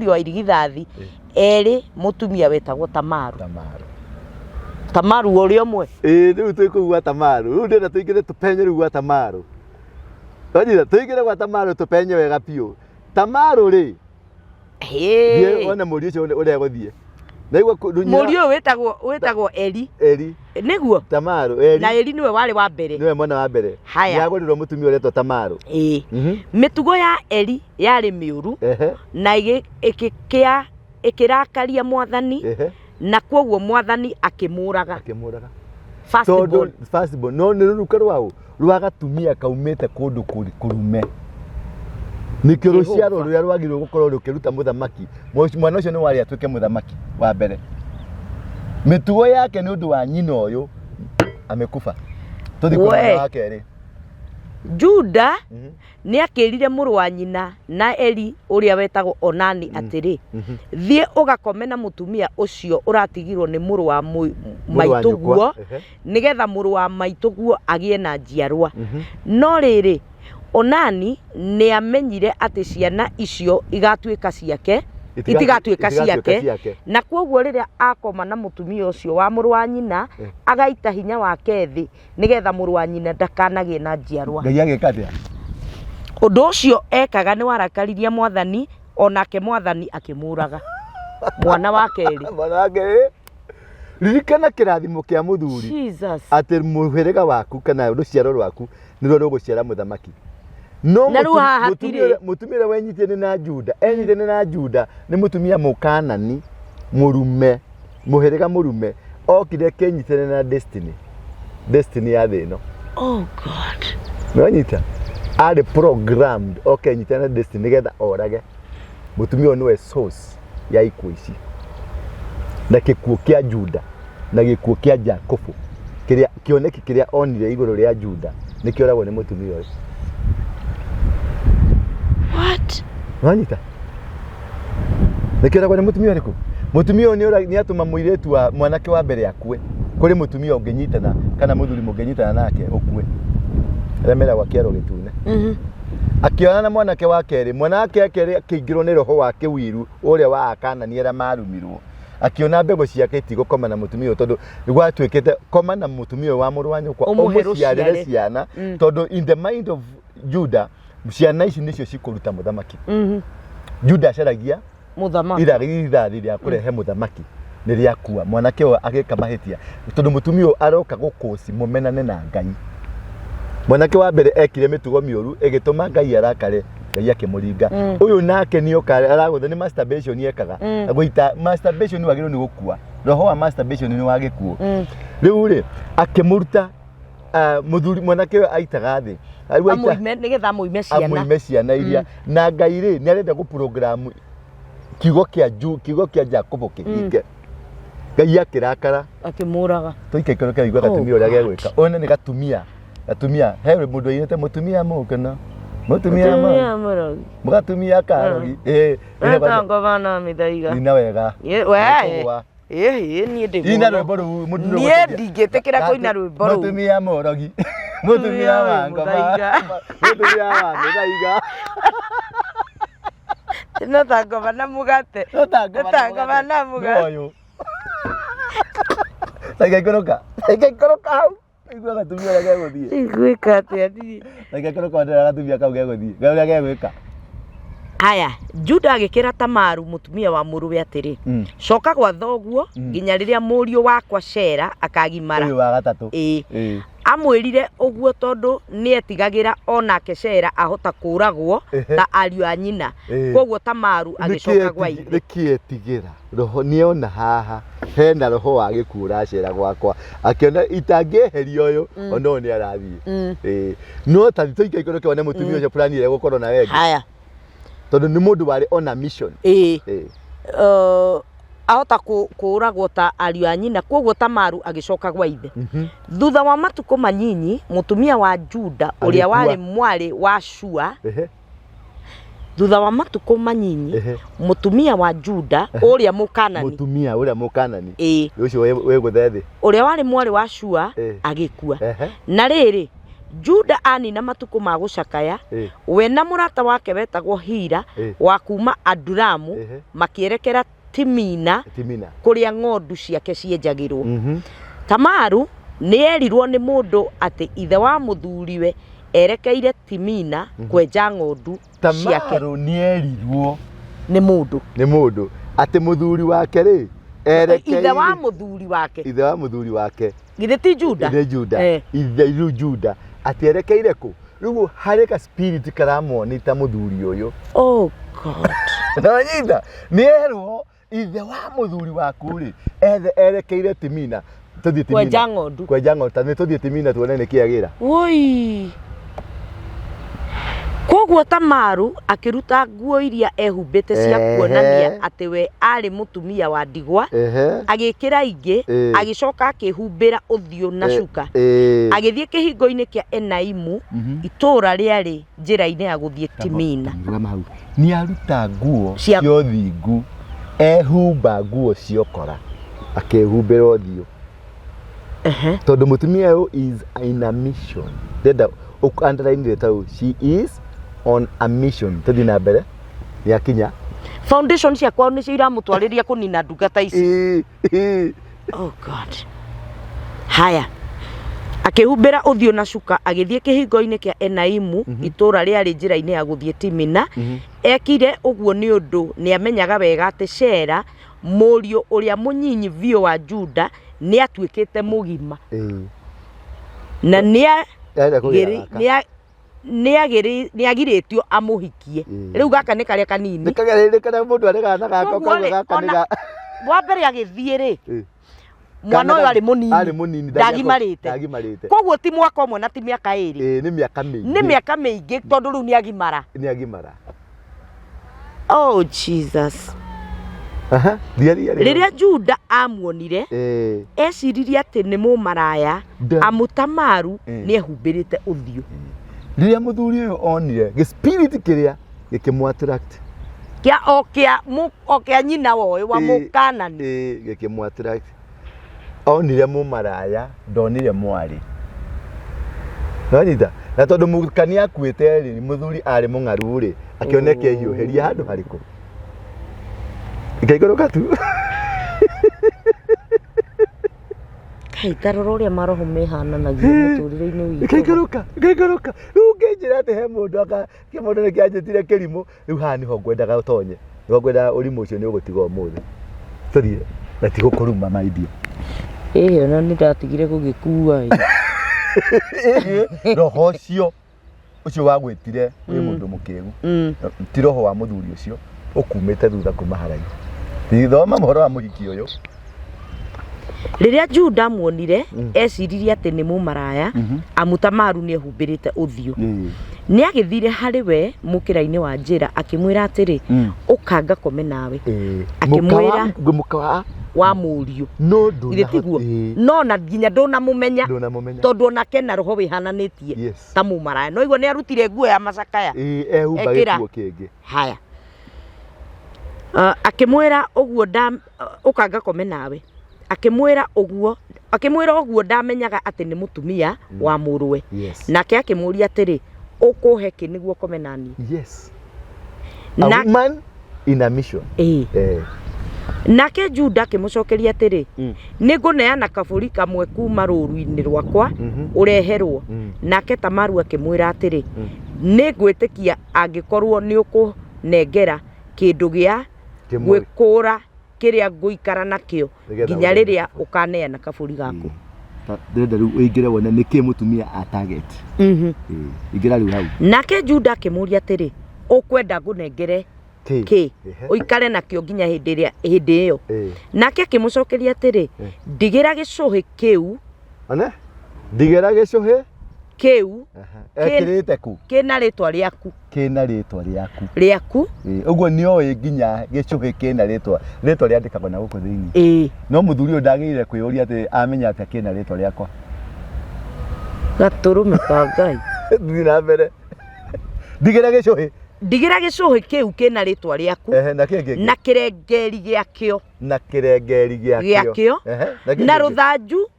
wa irigithathi erĩ mũtumia wetagwo Tamaru ũrĩa ũmwe rĩu tũikũigua Tamaru rĩu ndĩrenda tũingĩre tũpenye rĩu gwa Tamaru tũingĩre gwa Tamaru tũpenye wega biũ Tamaru rĩ wone mũriũ ũcio ũrĩa gũthiĩ mũriũ wĩtagwo Eri nĩguo Tamaru na Eri nĩwe warĩ wa mbere nĩwe mwana wa mbere nĩagũrirwo mũtumia ũretwo Tamaru mĩtugo ya Eri yarĩ mĩũru na ĩkĩrakaria Mwathani na kwoguo Mwathani akĩmũraga firstborn no nĩ rũruka rwa gatumia kaumĩte kũndũ kũrume nĩkĩo rũciaro rũrĩa rwagĩrĩirwo gũkorwo rũkĩruta mũthamaki mwana ũcio nĩ warĩ atuĩke mũthamaki wa mbere mĩtugo yake nĩ ũndũ wa nyina ũyũ amekufa tũthiĩ kwa mwana wa kerĩ Juda nĩ akĩrire mũrũ wa nyina na Eri ũrĩa wetagwo Onani atĩrĩ thiĩ ũgakome na mũtumia ũcio ũratigirwo nĩ mũrũ wa maitũguo nĩgetha mũrũ wa maitũguo agĩe na njiarwa no rĩrĩ Onani nĩ amenyire atĩ ciana icio igatuĩka ciake itigatuĩka ciake na kwoguo rĩrĩa akoma na mũtumia ũcio wa mũrũ wa nyina agaita hinya wake thĩ nĩgetha mũrũ wa nyina ndakanagĩe na njiarwa. Ngai agĩka atĩa? Ũndũ ũcio ekaga nĩ warakaririe Mwathani, onake Mwathani akĩmũraga mwana wa kerĩ. Mwana wa kerĩ. Ririkana kĩrathimo kĩa mũthuri atĩ mũhĩrĩga waku kana rũciaro rwaku nĩruo rũgũciara mũthamaki. No mũtumia ũrĩa wenyitĩte na Juda, enyitĩte na Juda nĩ mũtumia mũkanani mũrume, mũhĩrĩga mũrume, okire kenyitĩte na destiny ya thĩ ĩno. Oh God. Nĩwanyita? Arĩ programmed okenyitĩte na destiny nĩgetha orage. Mũtumia ũyũ nĩwe source ya ikuũ ici. Na gĩkuũ kĩa Juda na gĩkuũ kĩa Jakobu kĩrĩa kĩoneki kĩrĩa onire igũrũ rĩa Juda nĩ kĩoragwo nĩ mũtumia ũyũ. What? Wanyita? Nĩ kĩoragwo nĩ mũtumia ũrĩkũ? Mũtumia ũyũ nĩ atũma mũirĩtu wa mwanake wa mbere akue kũrĩ mũtumia ũngĩnyitana kana mũthuri mũngĩnyitana nake ũkue. Arĩa meragwo kĩero gĩtune. Akiona na mwanake wa kerĩ, mwanake wa kerĩ akĩingĩrwo nĩ roho wa kĩwiru ũrĩa wa Akanani arĩa marumirwo. Akiona mbegũ ciake itigũkoma na mũtumia ũyũ tondũ gwatuĩkĩte koma na mũtumia ũyũ wa mũrũ wa nyũkwa ũmũciarĩre ciana tondũ in the mind of Judah ciana ici nĩcio cikũruta mũthamaki. Judah acaragia mũthamaki irathi rĩa kũrehe mũthamaki nĩ rĩakua. Mwanake ũyũ agĩka mahĩtia tondũ mũtumia ũyũ aroka gũkũci mũmenane na Ngai. Mwanake wa mbere ekire mĩtugo mĩũru ĩgĩtũma Ngai arakare, Ngai akĩmũringa. Ũyũ nake nĩoka aragũtha nĩ masturbation yekaga. Agũita masturbation wagĩrĩirwo nĩ gũkua. Roho wa masturbation nĩ wa gĩkuũ. Rĩu rĩ akĩmũruta mũthuri mwanake ũyũ aitaga thĩ. Nĩgetha amũime ciana iria na Ngai rĩ nĩ arenda gũprogram kiugo kĩa Jakobo kĩhinge. Ngai akĩrakara akĩmũraga. Tũikaikaro kĩa igwa gatumia ũrĩa gegwĩka. Ona nĩ gatumia he mũndũ ainĩte mũtumia mũkena. Mũtumia mũrogi. Mũgatumia karogi. Nĩtango bana mĩthaiga. Nina wega. Niĩ ndĩ. Ina rwĩmbo rũu mũndũ. Niĩ ndingĩtĩkĩra kũina rwĩmbo rũu. Mũtumia mũrogi. Mũtumia wa ngoma. Mũtumia wa mĩthaiga. Nĩtango bana mũgate. Nĩtango bana mũgate. Ngaikoroka hau. Igua gatumia ũrĩa gegũthiĩ. Igwĩka atĩa thiĩ. Ngaikoroka ndĩra gatumia kau gegũthiĩ. Ngai ũrĩa gegwĩka. Aya, Juda agĩkĩra Tamaru mũtumia wa mũrũwe atĩrĩ. Coka gwa thoguo nginya rĩrĩa mũriũ wakwa Shera akagimara. Ũyũ wa gatatũ. Amwĩrire ũguo tondũ nĩetigagĩra onake Shera ahota kũragwo ta ariũ a nyina. Koguo Tamaru agĩcoka gwa ithe. Nĩkĩetigĩra. Roho nĩona haha hena roho wa gĩkuũ ũracera gwakwa. Akiona itangĩeheria ũyũ ona ũyũ nĩarathiĩ. No ta tũikaikoro kĩone mũtumia ũcio planire gũkorwo na wengi. Haya. Tondũ nĩ mũndũ warĩ on a mission. Ahota kũragwo ta ariũ a nyina, koguo Tamaru agĩcoka gwa ithe. Thutha wa matukũ manyinyi mũtumia wa Juda ũrĩa warĩ mwarĩ wa Shua. Thutha wa matukũ manyinyi mũtumia wa Juda ũrĩa mũkanani. Mũtumia ũrĩa mũkanani. Ũcio wegũthe thĩ. Ũrĩa warĩ mwarĩ wa Shua agĩkua. Na rĩrĩ Juda anina matukũ ma gũcakaya, we na mũrata wake wetagwo Hira wa kuma Adulamu makĩerekera Timina kũrĩa ng'ondu ciake cienjagĩrwo. Tamaru nĩerirwo nĩ mũndũ atĩ ithe wa mũthuriwe erekeire Timina kwenja ng'ondu ciake. Tamaru nĩerirwo nĩ mũndũ atĩ mũthuri wake rĩ erekeire ithe wa mũthuri wake githĩ ti Juda? Ithe Juda atierekeire kũ? Rĩu harĩ ka spirit karamuonita mũthuri ũyũ. Oh God. Nanyita nĩerwo ithe wa mũthuri waku rĩ erekeire Timina. Tũthiĩ Timina kwenja ng'ondu. Nĩ tũthiĩ Timina tuone nĩ kĩagĩra. Woi. Koguo Tamaru akĩruta nguo iria ehumbĩte cia kuonania atĩ we arĩ mũtumia wa ndigwa, agĩkĩra ingĩ, agĩcoka akĩhumbĩra ũthiũ na cuka. Agĩthiĩ kĩhingo-inĩ kĩa Enaimu, itũũra rĩarĩ njĩra-inĩ ya gũthiĩ Timina. Nĩaruta nguo cia ũthingu, ehumba nguo ciokora, akĩhumbĩra ũthiũ. Tondũ mũtumia ũyũ is in a mission. Ndenda underline letter, she is on a mission. Tũthiĩ na mbere yakinya foundation cia kwao nicio iramutwariria kunina ndungata ici. Oh God. Haya. Akihumbira uthio na cuka agithie kihingo-ini kia Enaimu itura riari njira-ini ya guthie Timina. Ekire uguo ni undu ni amenyaga wega ati Shera murio uria munyinyi vio wa Juda ni atuikite mugima. Na ni agiritio amuhikie. Riu gaka ni karia kanini. Ni karia kana mundu aregana gako gaka ni ga. Wa mbere agithie ri. Mwana uyu ari munini ndagimarite. Koguo ti mwaka umwe na ti miaka iri. Ni miaka mingi. Ni miaka mingi tondu riu ni agimara. Oh Jesus. Riria Juda amuonire eciririe ati ni mumaraya amutamaru ni ehumbirite uthio. Riria muthuri uyu onire ge spirit kiria gikimwattract kia nyina woe wa mukanani gikimwattract. Onire mumaraya ndonire mwari. Nanyita na tondu mukani akuite ri muthuri ari mungaru ri akioneke hiuheria handu hariku ikaigoroka tu. Tarora uria maroho mehananagia muturire-ini witu. Ikaigoroka riu nginjira ati he mundu kimundu ni kianjitire kirimu riu haha niho ngwendaga utonye niho ngwenda urimu ucio ni ugutiga umuthi tuthie na ti gukuruma maidio. Na ni ndatigire gugikua roho ucio wagwitire wi mundu mukiru ti roho wa muthuri ucio ukumite thutha kuma haraihu. Thithoma mohoro wa muhiki uyu. Riria Juda muonire eciririe ati ni mumaraya amutamaru ni ehumbirite uthio. Ni agithire hari we mukira-ini wa njira akimwira atiri ukanga kome nawe. Akimwira muka wa murio no ndunatiguo no na nginya ndunamumenya tondu onake na roho wihananitie ta mumaraya. No igua ni arutire nguo ya macakaya ehumbaga nguo kingi. Haya. Akimwira uguo ukanga kome nawe. Akimwira uguo ndamenyaga ati ni mutumia wa muruwe. Nake akimuria atiri ukuhe ki niguo kome nani. A woman in a mission. Nake Juda akimucokeria atiri niguneana kaburi kamwe kuma ruru-ini rwakwa ureherwo. Nake Tamaru akimwira atiri nigwitikia angikorwo ni ukunengera kindu gia gwikura kiria nguikara nakio nginya riria ukaneana kaburi gaku. Ndenda riu uingire wona niki mutumia a target. Ingira riu hau. Nake Juda akimuria atiri ukwenda ngunengere ki uikare nakio nginya hindi iyo. Nake akimucokeria atiri ndigira gicuhi kiu ndigira gicuhi kiu ekirite ku kina ritwa riaku uguo ni oi nginya gicuhi kina ritwa riandikagwo na guku thiini. No muthuri uyu ndagirire kwiyuria ati amenya ati kina ritwa riakwa gaturume ka Ngai. Thina mbere ndigira gicuhi kiu kina ritwa riaku na kirengeri giakio na ruthanju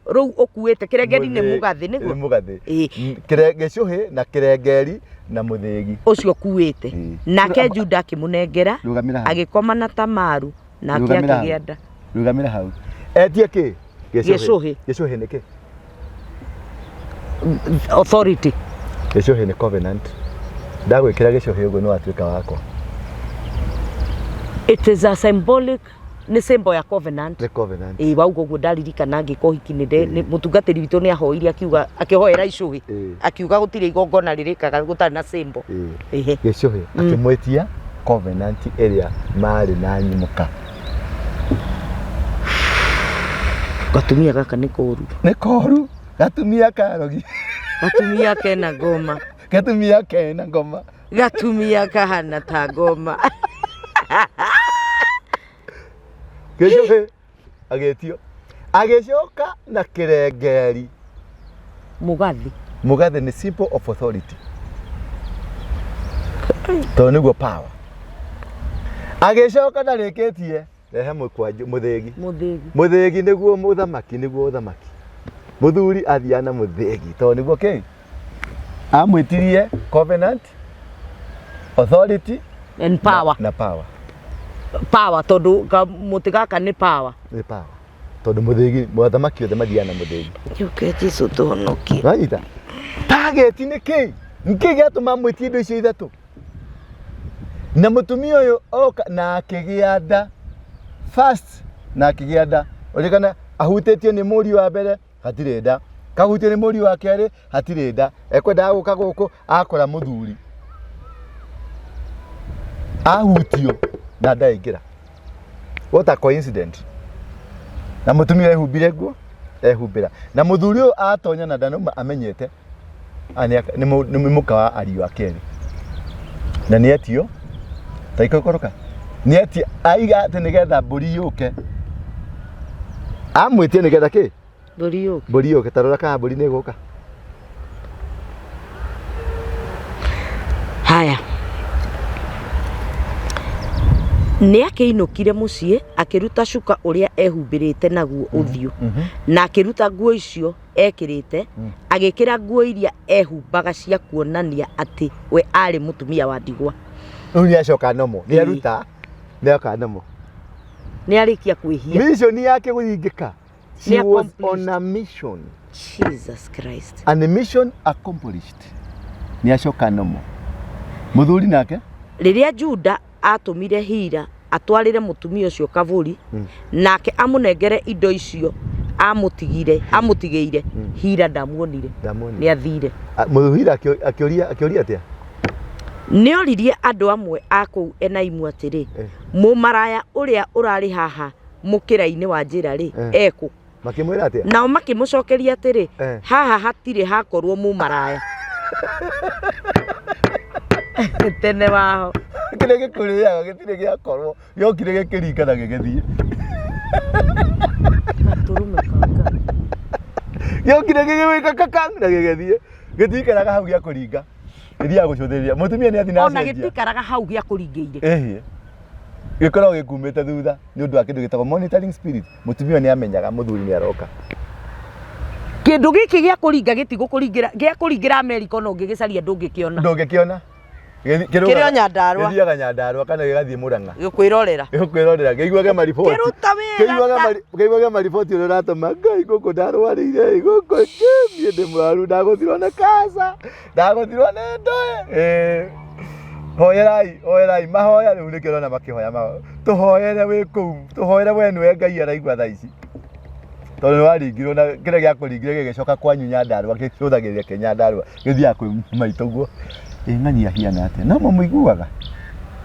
ruu ukuite kirengeri ni mugathi niguo gicuhi na kirengeri na muthigi ucio kuite. Nake Juda akimunengera agikoma na Tamaru nake akigienda. Rugamira hau etie ki gicuhi niki authority. Gicuhi ni covenant. Ndagwikira gicuhi uguo no atuika wakwa. It is a symbolic ni symbol ya covenant. The covenant. Waugo guo ndaririkana ngikohiki ni mutungatiri witu ni ahoire akiuga akihoera icuhi akiuga gutire igongona ririkaga gutari na symbol. Gicuhi akimwetia covenant area mari na nyimuka. Gatumia gaka ni koru gatumia karogi gatumia kena ngoma gatumia kahana ta ngoma. Gicuhi agetio agicoka na kirengeri mugathi ni symbol of authority. To niguo power. Agicoka na rikitie rehe mukwanju muthigi niguo muthamaki muthuri athiana muthigi to niguo ki amwitirie covenant authority and power na power. power tondu muti gaka ni power ni power tondu muthigi mothamaki othe mathiana muthigi yuke Ciitu tuhonokie raita target ni niki giatuma mwitie indo icio ithatu na mutumia uyu oka na akigia nda first na akigia nda urikana ahutetio ni muri wa mbere hatire nda kahutio ni muri wa keri hatire nda ekwenda guka guku akora muthuri ahutio na ndaingira what a coincidence na mutumia ehumbire guo ehumbira na muthuri uyu atonya na ndanuma amenyete ni muka wa ariu akeri na ni etio taiko koroka ni eti aiga ati nigetha mburi yuke amwitie nigetha ki mburi yuke tarora kana mburi ni guka haya ni akiinukire mucii akiruta cuka uria ehumbirite naguo uthio na akiruta nguo icio ekirite agikira nguo iria ehumbaga cia kuonania ati we ari mutumia wa ndigwa ni acoka nomo ni aruta ni acoka nomo ni arikia kwihia mission yake guthingika she was on a mission Jesus Christ and the mission accomplished ni acoka nomo muthuri nake riria Juda atumire hira atwarire mutumia ucio kavuri nake amunengere indo icio amutigeire hira ndamuonire ni athire muthuri akioria atia ni oririe andu amwe aku enaimu atiri mumaraya uria urari haha mukira-ini wa njira ri eku makimwira atia nao makimucokeria atiri haha hatire hakorwo mumaraya tene waho kire gikuria gitire giakorwo yokire gikiringana gigithie turume kanga yokire gigiwika kakanga gigithie gitikaraga hau gia kuringa iria gucuthiria mutumia ni athina ona gitikaraga hau gia kuringeire ehie gikorwo gikumite thutha ni undu wa kindu gitagwo monitoring spirit mutumia ni amenyaga muthuri ni aroka kindu giki gia kuringa gitigukuringira gia kuringira America no ngigicaria ndungikiona kirio Nyandarua githiaga Nyandarua kana gigathie Murang'a gikwirorera geiguage maripoti geiguage maripoti uri ratuma ngai guku ndarwarire guku ngimie ndi mwaru ndaguthirwo na kasa ndaguthirwo ni ndoe hoyerai mahoya riu ni kirona makihoya mao tuhoyere wi kuu tuhoyere we niwe ngai araigua thaa ici tondu waringirwo na kire gia kuringire gigicoka kwanyu Nyandarua gicuthagiria Nyandarua githia kwi maitoguo ng'ani ahiana atia no muiguaga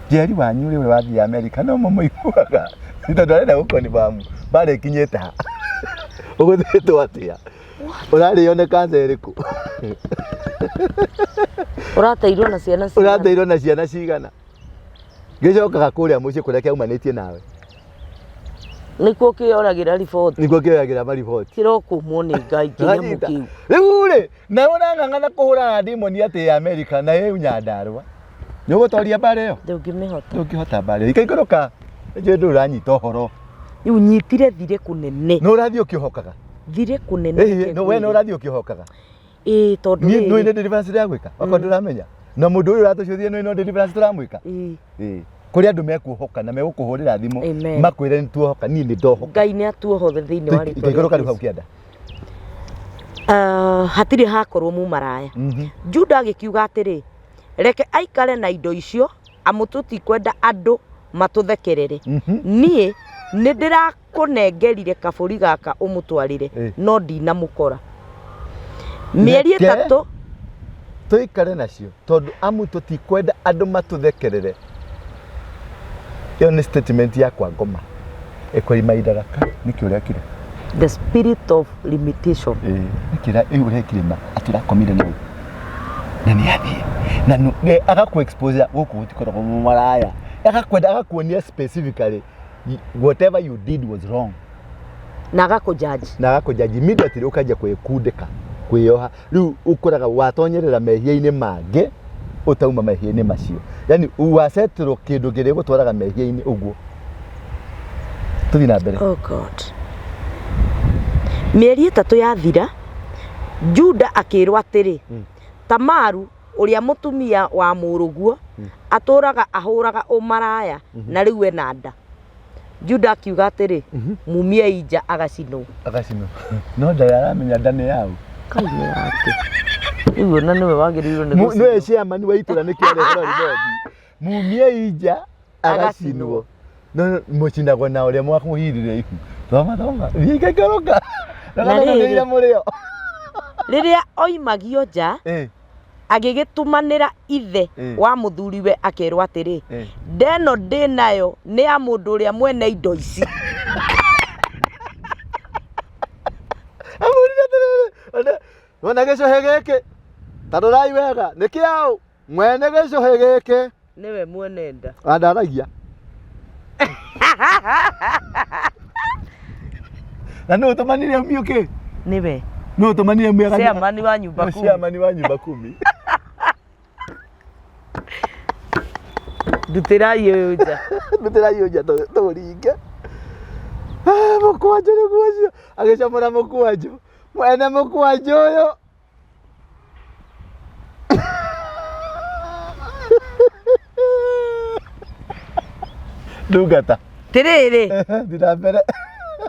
jeri wanyu ri wathi America no muiguaga tondu arenda gukoni bamu bare kinyete ha uguthitwo atia urari one kanza iriku urateirwo na ciana cigana gicokaga kuria mucii kuria kiaumanitie nawe nikuo kioragira mariboti kirokumwo ni ngai kinya mukiu riu ri na ona ng'ang'ana kuhura ndimoni ati America na yu Nyandarua ni ugutoria bare yo ndungihota bare ikaikoroka je ndu uranyita uhoro riu nyitire thire kunene no urathie ukihokaga thire kunene no we no urathie ukihokaga tondu ni ine deliverance ya gwika akwa nduramenya na mundu uyu ratucuthie no ino deliverance turamwika kuri andu mekuhoka na megukuhurira thimu makwire ni tuohoka ni ndohoka ngai ni atuohothe thiini wa ritwa ikoroka ru hau kianda hatire hakorwo mumaraya Juda agikiuga atiri reke aikare na indo icio amututi kwenda andu matuthekerere nie ni ndirakunengerire kaburi gaka umutwarire no ndinamukora mieri 3 tuikare nacio tondu amututi kwenda andu matuthekerere iyo ni statement yakwa ngoma ekori maidaraka niki uria kire the spirit of limitation kira uria kirima atira komire no na ni athi na no agaku expose guku gutikorwo mumaraya agakuonia specifically whatever you did was wrong na agakujaji immediately ukaja kwikundika kwiyoha riu ukoraga watonyerera mehia-ini mange utauma mehia-ini macio yani wasetirwo kindu gire gutwaraga mehia-ini uguo tuthi na mbere oh god mieri 3 yathira Juda akirwa atiri Tamaru uria mutumia wa muruguo aturaga ahuraga umaraya na riu ena nda Juda akiuga atiri mumia ija agacinwo no ndaramenya ndane yao kaine yake riu na niwe wagirirwo ni niwe chairman wa itura ni kiare rodi mumia ija agacinwo no mucindagwo na uria mwamuhirire iku thoma vikagaruka na ndio murio riria oimagio nja agigitumanira ithe wa muthuriwe akerwa atiri ndeno ndinayo ni ya mundu uria mwene indo ici wana gicohe giki tarurai wega nikiao mwene gicohe giki niwe mwene nda andaragia na no tumanire miuke niwe no tumanire mwega chairman wa nyumba 10 chairman wa nyumba 10 ndutirai uja turinge mukwanjo ni gucio agicamura mukwanjo mwene mukwanjo uyu ndungata tiriri thira mbere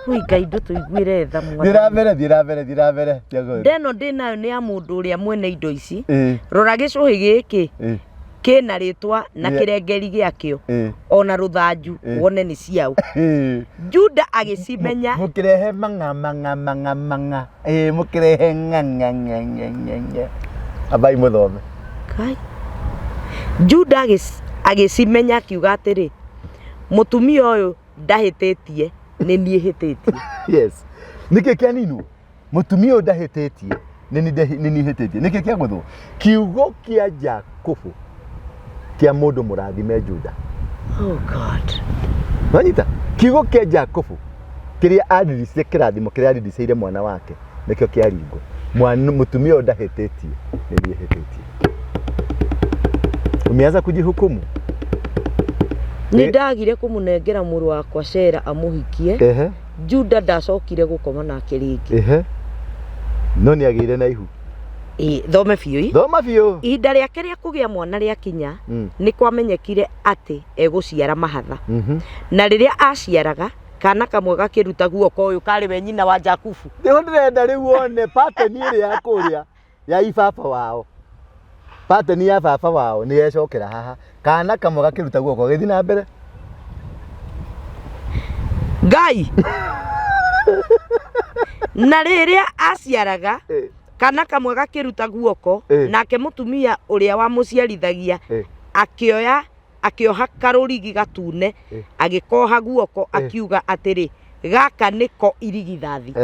Ngai ndutuiguire tha mwana thira mbere ndeno ndinayo ni ya mundu uria mwene indo ici rora gicuhi giki kina ritwa na kirengeri giakio ona ruthanju wone ni ciao Juda agicimenya mukirehe manga mukirehe nganga abai muthome kai Juda agicimenya akiuga atiri mutumia uyu ndahititie ni nie hititie yes niki kia ninu mutumia uyu ndahititie ni nie hititie niki kia guthu kiugo kia Jakobu kia mundu murathime Juda oh god wanyita kiugo kia Jakobu kiria adiricire kirathimo kiria adiriciire mwana wake nikio kia ringo mwana mutumia uyu ndahititie ni nie hititie umeanza kujihukumu ni ndagire kumunengera muru wakwa Shera amuhikie Juda ndacokire gukoma nake ringi no ni agire na ihu thome biu ihinda riake ria kugia mwana ria kinya ni kwamenyekire ati eguciara mahatha na riria aciaraga kana kamwe gakiruta guoko uyu kari we nyina wa Jakubu ndio ndirenda riu one pattern iri ya kuria ya ibaba wao pattern ya baba wao ni yecokera haha kana kamwe gakiruta guoko githi na mbere Ngai na riria aciaraga kana kamwe gakiruta guoko nake mutumia uria wa muciarithagia akioha karurigi gatune agikoha guoko akiuga atiri gaka niko irigithathi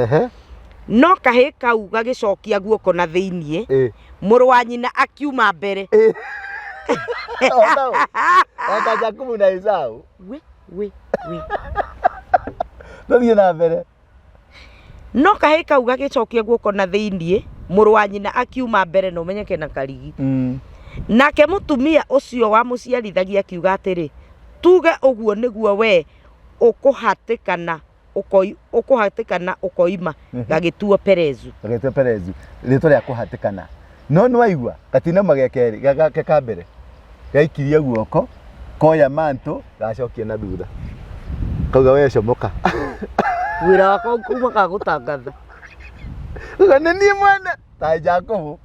no kahi kau gagicokia guoko na thiinie muru wa nyina akiuma mbere ota Jakubu na Esau we ndio na mbere no kahi kau gagicokia guoko na thiinie muru wa nyina akiuma mbere no menyeke na karigi nake mutumia ucio wa muciarithagia akiuga atiri tuge uguo niguo we ukuhatikana ukoima gagituo Perezu rito ria kuhatikana no nwaigua gatina magekeri gake ka mbere gaikirie guoko koya manto gacokie na thutha kauga we comoka wira wako kuma kagutangatha ngane ni mwana ta Jakobu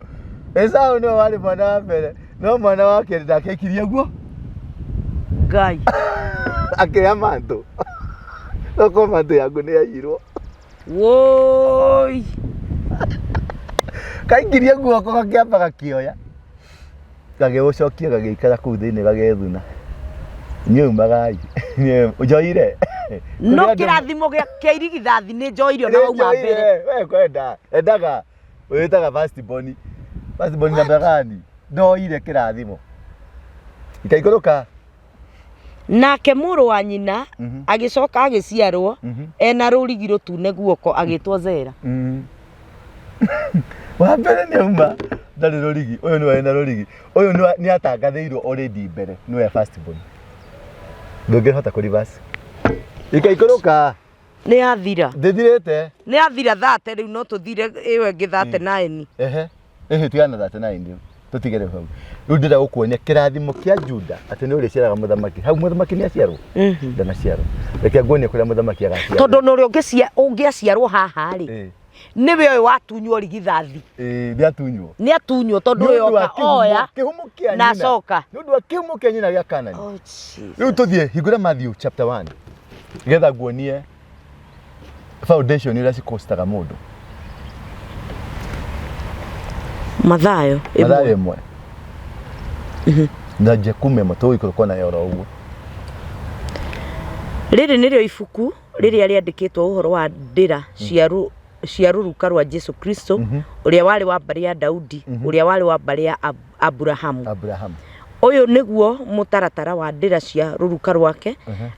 Esau no wali mwana wa mbere no mwana wake ndakekirie guo Ngai akea manto no manto yangu ni yairwo woi kaingirie guoko gakiamba gakioya gagiucokia gagiikara kuu thiini gagethuna nyuma gai ujoire no kirathimo kia irigithathi ni njoirio na uma mbere we kwenda endaga witaga first born na begani ndoire kirathimo ikaiguruka nake muru wa nyina agicoka agiciarwo ena rurigi rutune guoko agitwo Zera wa mbere ni uma ndari rurigi uyu ni ena rurigi uyu ni atangathirwo already mbere ni we first born ndungihota ku reverse ikaiguruka ni athira ndithirite ni athira thate riu no tuthire iwe ngi 39 tuyana 39 ndio tutigere hau riu ndira gukuonia kirathimo kia Juda ati ni uri ciaraga muthamaki hau muthamaki ni aciarwo ndana ciarwo reke nguonie kuria muthamaki agaciarwo tondu no ri ungiaciarwo haha ri niwe oyo watunywo rigithathi ni atunywo tondu uyo oka oya na coka ni undu wa kihumo kia nyina gia Kanani riu tuthie hingura Matthew chapter 1 getha nguonie foundation ira cikostaga mundu Mathayo imwe na Jakume matoi ko na yoro uguo riri nirio ibuku riria riandikitwo uhoro wa ndira cia ruruka rwa Jesu Kristo uria wari wa mbari ya Daudi uria wari wa mbari ya Abrahamu uyu niguo mutaratara wa ndira cia ruruka rwake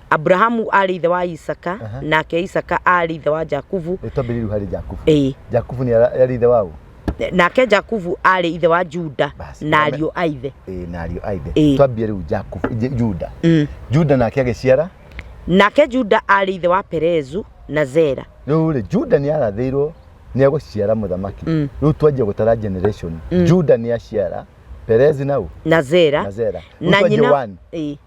Abrahamu ari ithe wa Isaka nake Isaka ari ithe wa Jakubu itambiriru hari Jakubu Jakubu ni ari ithe wao nake Jakubu ari ithe wa Juda na ariu aithe na ariu aithe twambie riu Jakubu Juda Juda nake agiciara nake Juda ari ithe wa Perezu na Zera riu ri Juda ni arathirwo ni aguciara muthamaki riu twanjie gutara generation Juda ni aciara Perez nau na Zera na nyina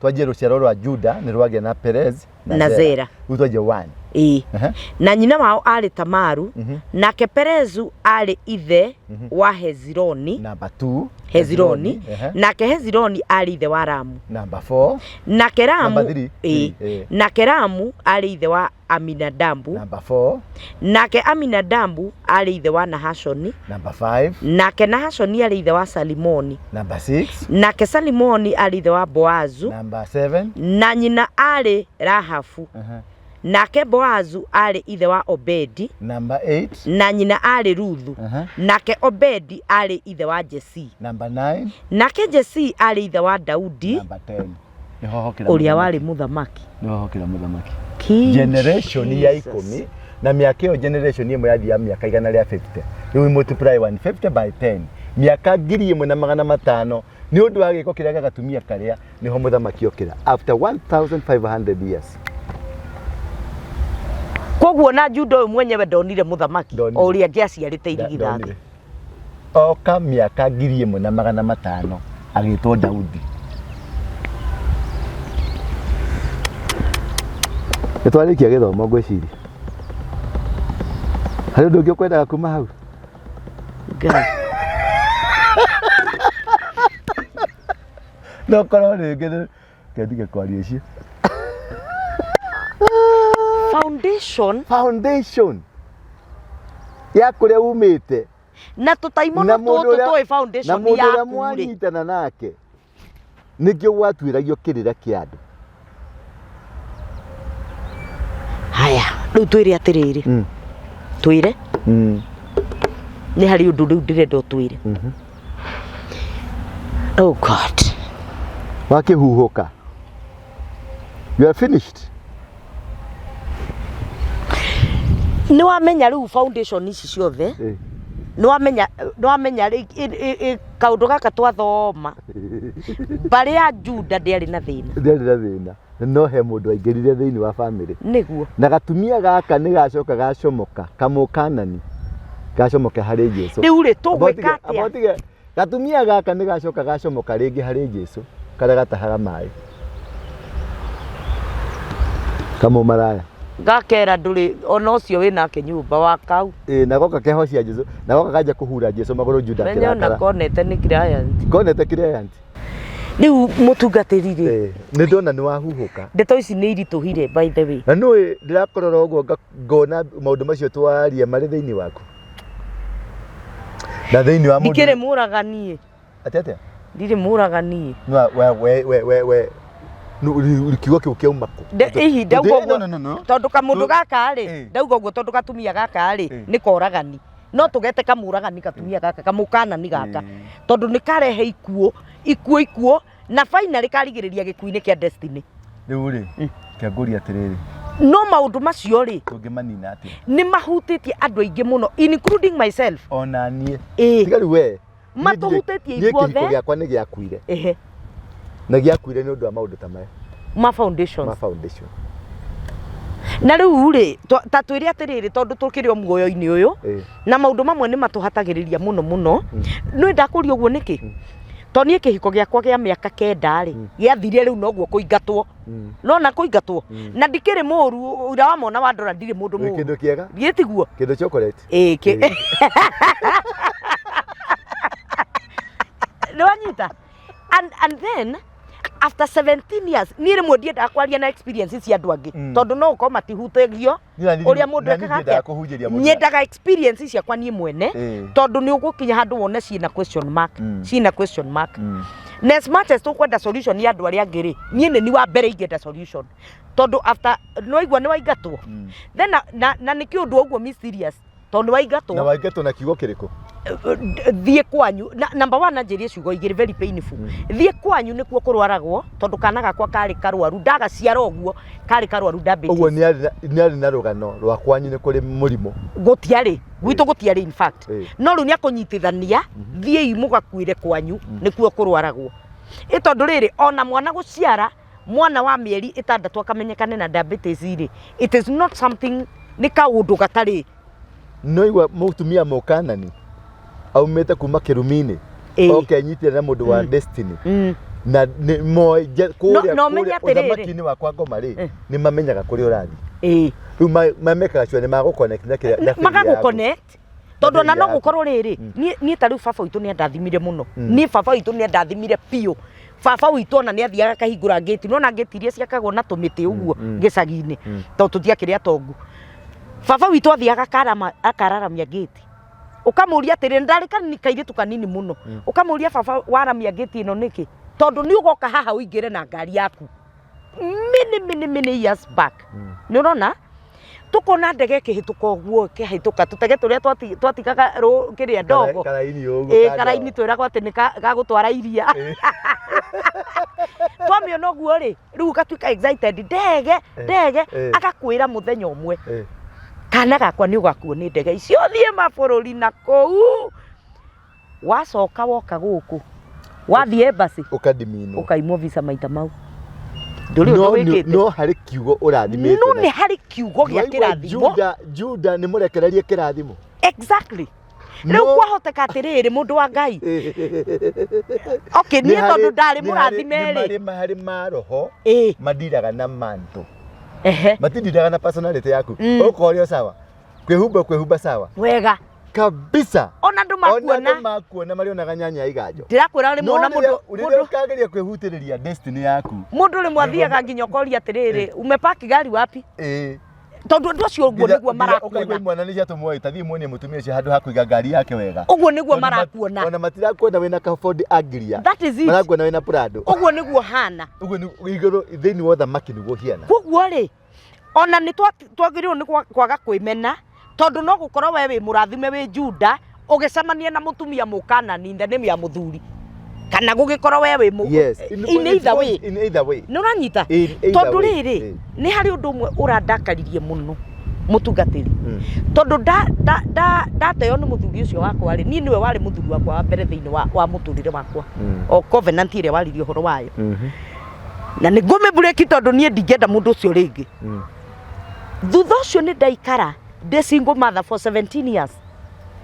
twanjie ruciaro rwa Juda ni rwagĩa na Perez na Zera riu twanjie 1 na nyina wao ari Tamaru nake Perezu ari ithe wa Hezironi number 2 Hezironi nake Hezironi ari ithe wa Ramu number 4 nake Ramu nake Ramu ari ithe wa Aminadabu number 4 nake Aminadabu ari ithe wa Nahashoni number 5 nake Nahashoni ari ithe wa Salimoni number 6 nake Salimoni ari ithe wa Boazu number 7 na nyina ari Rahafu nake Boazu ari ithe wa Obedi number 8 na nyina ari Ruthu nake Obedi ari ithe wa Jesi number 9 nake Jesi ari ithe wa Daudi number 10 uria wari muthamaki generation ya 10 na miaka yo generation imwe yathia miaka igana ria 50 riu multiply 150 by 10 miaka 1500 ni undu wa giko kiria gagatumia karia niho muthamaki okira after 1500 years koguo na Juda uyu mwenyewe ndonire muthamaki uria ngiaciarite irigithathi oka miaka 1500 agitwo Daudi etwarikia githomo ngwiciri hari undu ungi ukwendaga kuma hau no korwo ringi kendige kwaria icio foundation ya kuria umite na tutaimono tutoe foundation ya kure mwanyitana nake nikio gwatwiragio kirira kia andu haya riu twire atiriri twire ni hari undu riu ndirenda twire oh God wakihuhuka you are finished ni wamenya riu foundation ici ciothe ni wamenya kaundu gaka twathoma bari ya Juda ndiari na thina no he mundu aingirire thiini wa family niguo na gatumia gaka ni gacoka gacomoka kamukanani gacomoka hari Jesu riu ri tugwika atia gatumia gaka ni gacoka gacomoka ringi hari Jesu karia gatahaga mai kamo maraya gakera nduri ona ucio winake nyumba wa kau na goka kehocia Jesu na goka kaja kuhura Jesu maguru Juda kirakara na konete ni client riu mutungatirire ni ndona ni wahuhuka ndeto ici ni irituhire by the way na no ndirakorora uguo ngona maundu macio twaria mari thiini waku na thiini wa mundu ndikire muraganie atete ndire muraganie no we ulikiwa kiuma ku ihi ndaugo tondu kamundu gaka ri ndaugo uguo tondu gatumia gaka ri ni koragani no tugete kamuragani gatumia gaka kamukana ni gaka tondu ni karehe ikuo na finally karigiriria gikuini kia destiny riu ri kianguria atiriri no maundu macio ri tungimanina ati ni mahutitie andu aingi muno including myself ona nie tigari we matuhutitie ibuothe giakwa ni giakuire na giakuire ni undu wa maundu ta maya ma foundation na riu ri ta twiri atiriri tondu tukiri o muoyo-ini uyu na maundu mamwe ni matuhatagiriria muno no ndakuria uguo niki to nie kihiko giakwa gia miaka 9 ri giathire riu noguo kuingatwo no na kuingatwo na ndikiri muru ira wa mona wa ndora ndiri mundu muru kindu kiega gietiguo kindu chocolate no anyita and then after 17 years nire modie ndakwaria na experiences cia andu angi tondu no uko matihutagio uria mundu ekaga nyendaga experiences ciakwa nie mwene tondu ni ugukinya handu wone ciina question mark next much as tukwenda solution ya andu aria angiri nie ni wa mbere ingenda solution tondu after no igwa ni waigatwo then na niki undu uguo mysterious tondu waigatwo na kiugo kiriko thie kwanyu number 1 anjirie ciugo igiri very painful thie kwanyu nikuo kurwaragwo tondu kana gakwa kari karwaru ndagaciara uguo kari karwaru ndambite uguo ni ari na rugano rwa kwanyu ni kuri murimo gutiari gwitu gutiari in fact no ru ni akunyitithania thie imugakuire kwanyu nikuo kurwaragwo itondu riri ona mwana guciara mwana wa mieri 6 akamenyekane na diabetes ri it is not something ni kaundu gatari no igwa mutumia mokanani aumete kuma kirumini nyitire na mundu wa destiny na moy kuria uthamakini wakwa ngoma ri ni mamenyaga kuri urathi riu mamekaga sure ni maguconnect na kira magaguconnect tondu na no gukorwo riri ni ta riu baba witu ni ndathimire muno ni baba witu ni ndathimire pio baba witu ona ni athiaga kahingura gate no na gate iria ciakagwo na tumiti uguo gicagi-ini tondu tutiakiri atongu baba witu athiaga akararamia gate ukamuria atiri ndarikani kairitu kanini muno ukamuria baba waramia gate ino niki tondu ni ugoka haha uingire na ngari yaku mini years back ni urona tukona ndege kihituka uguo kihituka tutege turia twatikaga kiria ndogo karaini twiragwo ati ni gagutwara iria twamiona uguo ri riu gatuika excited ndege agakwira muthenya umwe kana gakwa ni ugakuo ni ndege icio thie mabururi na kou wacoka woka guku wathie embassy ukadimino ukaimwo visa maita mau no hari kiugo urathimite no ni hari kiugo gia kirathimo Juda ni murekererie kirathimo exactly riu kwahoteka atiriri mundu wa Ngai okay ni tondu ndari murathime ri mahari maroho madiraga na manto matindiraga na personality yaku ukorio sawa kwehumba sawa wega kabisa ona ndu makuona marionaga nyanya igajo ndirakwira ri muona mundu kageria kwehutiriria destiny yaku mundu ri mwathiaga nginya koria atiriri umepaki gari wapi tondu ndu cio uguo niguo marakuona ukaiwa mwana ni jato moyo tathii muone mutumia ucio handu hakuiga ngari yake wega uguo niguo marakuona ona matirakwenda wina ka Ford Agria that is it marakuona wina Prado uguo niguo hana uguo ni iguru thini wotha makini hiana uguo ri ona ni twagiriwo ni kwaga kwimena tondu no gukorwo we wi murathime wi Juda ugicemania na mutumia mukanani ndene ya muthuri kana gugikorwo we wi in either way ni uranyita tondu riri ni hari undu umwe urandakaririe muno mutungatiri tondu ndateo ni muthuri ucio wakwa ri ni niwe wari muthuri wakwa wa mbere thiini wa muturire wakwa o covenant ire waririe horo wayo na ni ngume break tondu nie ndingenda mundu ucio ringi thutha ucio ni ndaikara de single mother for 17 years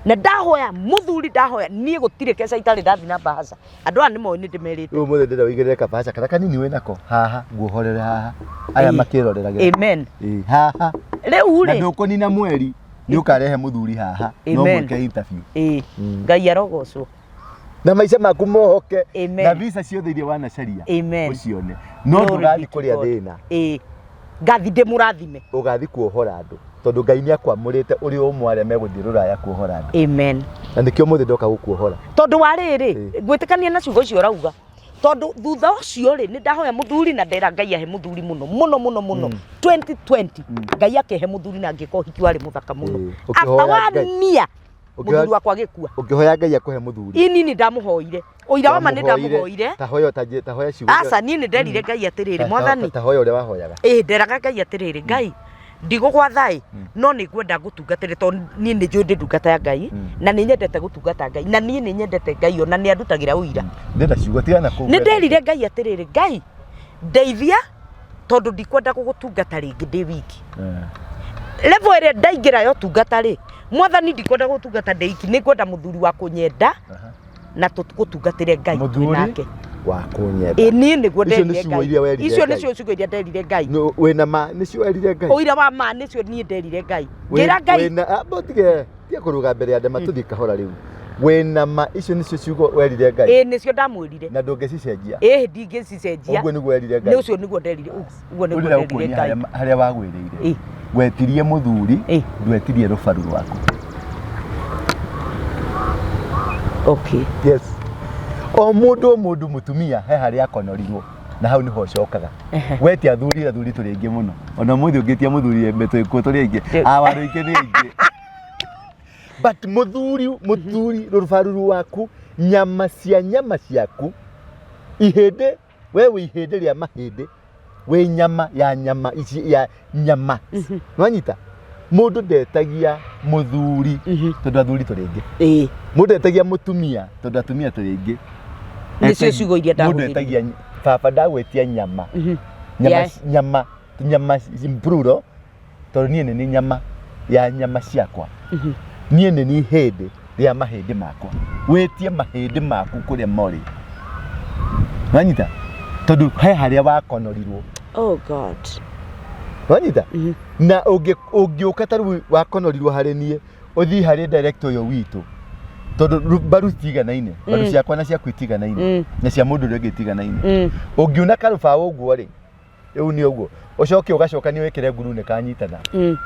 na ndahoya muthuri ndahoya nie gutire kesa itari ndathi na bahasa andu ani mo ni ndimerite uyu muthe ndira wigirire ka bahasa kana kanini we nako haha guohorere haha aya makiroreraga amen haha riu ri na ndukunina mweri ni ukarehe muthuri haha no mweke interview Ngai arogocwo na maica maku mohoke na visa ciothe iria wanacaria ucione no ndurathi kuria thina ngathi ndi murathime ugathi kuohora andu tondu Ngai ni akwamurite uri umware meguthi ruraya kuohora andu amen na nikio muthe ndoka gukuohora tondu wa riri gwitikania na ciugo cio rauga tondu thutha ucio ri ni ndahoya muthuri na ndera Ngai ahe muthuri muno 2020 Ngai akehe muthuri na ngiko hiki wari muthaka muno atawania muthuri wakwa gikua ukihoya Ngai akuhe muthuri ini ni ndamuhoire uira wa mani ndamuhoire tahoya ciugo asa ni nderire Ngai atiriri mwathani tahoya ure wahoyaga nderaga Ngai atiriri Ngai ndigugwathai no ni gwenda gutungatire tondu ni njui ndungata ya Ngai na ni nyendete gutungata Ngai na ni nyendete Ngai ona ni andutagira uira ndenda ciugo tigana ku ni nderire Ngai atiriri Ngai ndeithia tondu ndikwenda gugutungata ringi ndi wiki level ire ndaingira yo tungata ri mwathani ndikwenda gutungata ndi wiki ni kwenda muthuri wa kunyenda na tutugutungatire Ngai nake wa kunyenda ni niguo nderire Ngai icio nicio ciugo iria nderire Ngai no wena ma nicio werire Ngai oira wa ma nicio ni nderire Ngai ngira Ngai wena botige tia kuruga mbere ya ndema tuthi kahora riu wena ma icio nicio ciugo werire Ngai nicio ndamwirire na ndungicenjia ndingicenjia uguo niguo werire Ngai ni ucio niguo nderire uguo niguo nderire Ngai haria wagwiriire wetirie muthuri ndwetirie rubaru rwaku okay yes o mundu mutumia he haria akonorirwo na hau niho cokaga wetia thuri turi ingi muno ona muthi ungitia muthuri embeto ikuo turi ingi awaru ingi ni ingi but muthuri rubaru rwaku nyama ciaku ihinde wewe ihinde ria mahinde we nyama ya nyama ici ya nyama nwanyita mundu ndetagia muthuri tondu athuri turi ingi mundu ndetagia mutumia tondu atumia turi ingi nicio ciugo iria mundu ndetagia baba ndagwetia nyama nyama plural tondu nie ni nyama ya nyama ciakwa nie ni ihinde ria mahinde makwa wetie mahinde maku kuria mori nwanyita tondu he haria wakonorirwo oh god wanyita na ungiuka taru wakonorirwo hari nie uthi hari director yo witu tondu baru tiganaine baru ciakwa na ciaku itiganaine na cia mundu ringi itiganaine ungiuna karuba uguo ri riu ni uguo ucoke ugacoka ni wekire ngurune kanyitana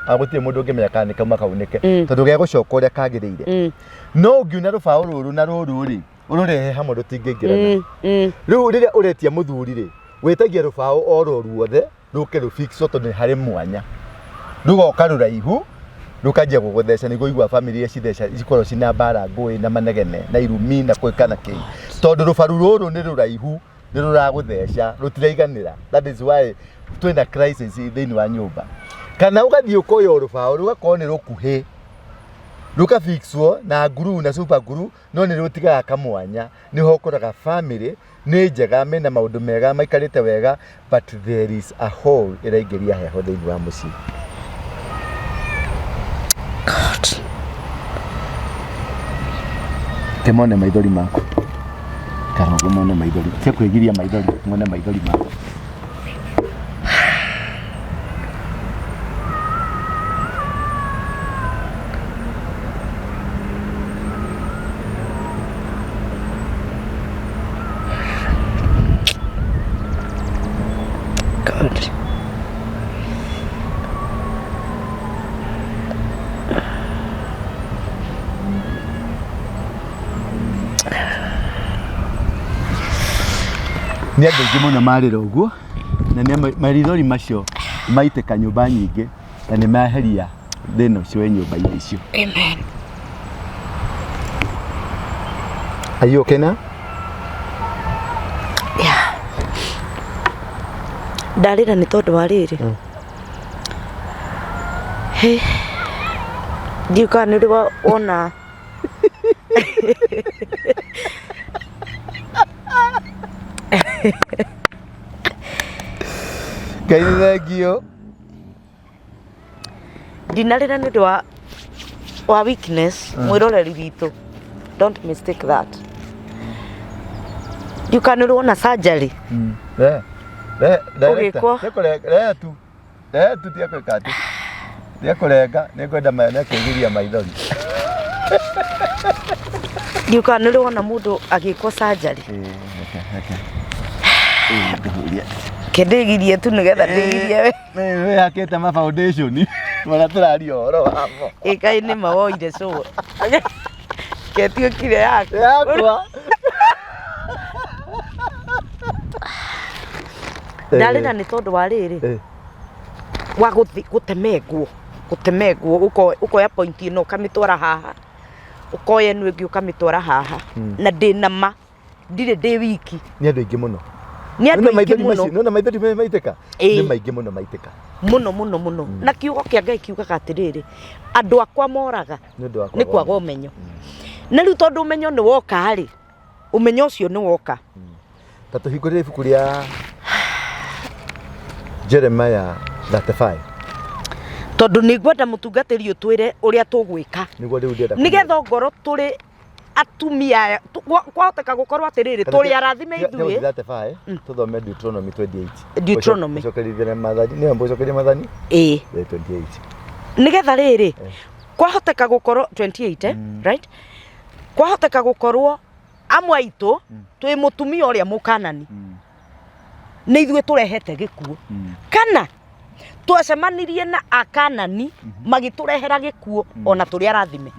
agutire mundu ungimenya kana kauma kaunike tondu ge gucoka uria kagiriire no ungiuna rubao ruru na ruru ri ururehe hamwe rutingingirana riu riria uretia muthuri ri wetagia rubao oro ruothe ruke rufixo tondu hari mwanya rugoka ruraihu rukanjia gugutheca nigo igwa family citheca ikorwo cina mbara ngui na manegene na irumi na kwikana ki tondu rubaru ruru ni ruraihu ni ruragutheca rutiraiganira that is why twina crisis thiini wa nyumba kana ugathii ukoyo rubao rugakorwo ni rukuhi rukafixwo na nguru na super nguru no ni rutigaga kamwanya niho ukoraga family ni njega mena maundu mega maikarite wega but there is a hole iraingiria heho thiini wa mucii god temone maithori maku karogo mone maithori cia kwigiria maithori mone maithori maku ni andu ingi muno marira uguo na ni marithori macio maiteka nyumba nyingi na ni maheria thina cio nyumba icio amen are you okay now yeah ndarira ni tondu wa riri hey ndiuka ni riwa ona Kainagio dinarira ni wa weakness mwiroreri witu don't mistake that you can run surgery tu tia kwekati tia kurenga ni kwenda maana kwigiria maithori you can run mundu agikwo surgery Kedegirie tu nigetha ndigirie we hakete ma foundation mara turari oro wamo ikai ni mawoire so ketio kire yakwa ndarira ni tondu wa riri wa gutemegwo ukoya point ino kamitwara haha ukoya nwe ngi ukamitwara haha na ndina ma ndire ndi wiki ni andu ingi muno ni andu ingi muno nona maithori maiteka ni maingi muno maiteka muno na kiugo kia Ngai kiugaga atiriri andu akwa moraga ni kwaga umenyo na riu tondu umenyo ni woka ri umenyo ucio ni woka tatu hingurire ibuku ria Jeremiah 35. Tondu nigwenda mutungatiri utwire uria tugwika nigetha ngoro turi atumia kwahoteka gukorwo atiriri turi arathime ithuĩ 35 tuthome Deuteronomy 28. Deuteronomy cokerithia mathani ni ambo cokeria mathani 28 nigetha riri kwahoteka gukorwo 28 right kwahoteka gukorwo amwe aitu twi mutumia uria mukanani ni ithuĩ turehete gikuo kana twacemanirie na akanani magiturehera gikuo ona turi arathime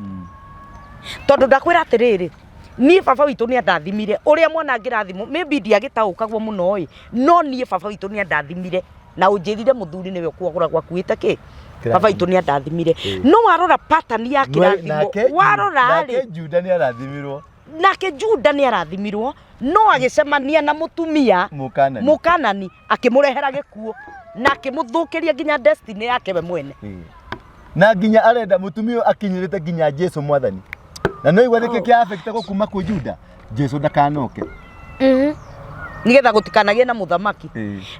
tondu ndakwira atiriri nie baba witu ni andathimire uria mwana ngirathimo maybe ndiagitaukagwo muno no nie baba witu ni andathimire na unjirire muthuri niwe kuogora gwakuite ki baba witu ni andathimire no warora pattern ya kirathimo warora nake Juda ni arathimirwo nake Juda ni arathimirwo no agicemania na mutumia mukanani akimurehera gikuo na akimuthukiria nginya destiny yake we mwene na nginya arenda mutumia akinyirite nginya Jesu mwathani na no igwathike kia affect kuma ku Juda Jesu ndakanoke nigetha gutikanagie na muthamaki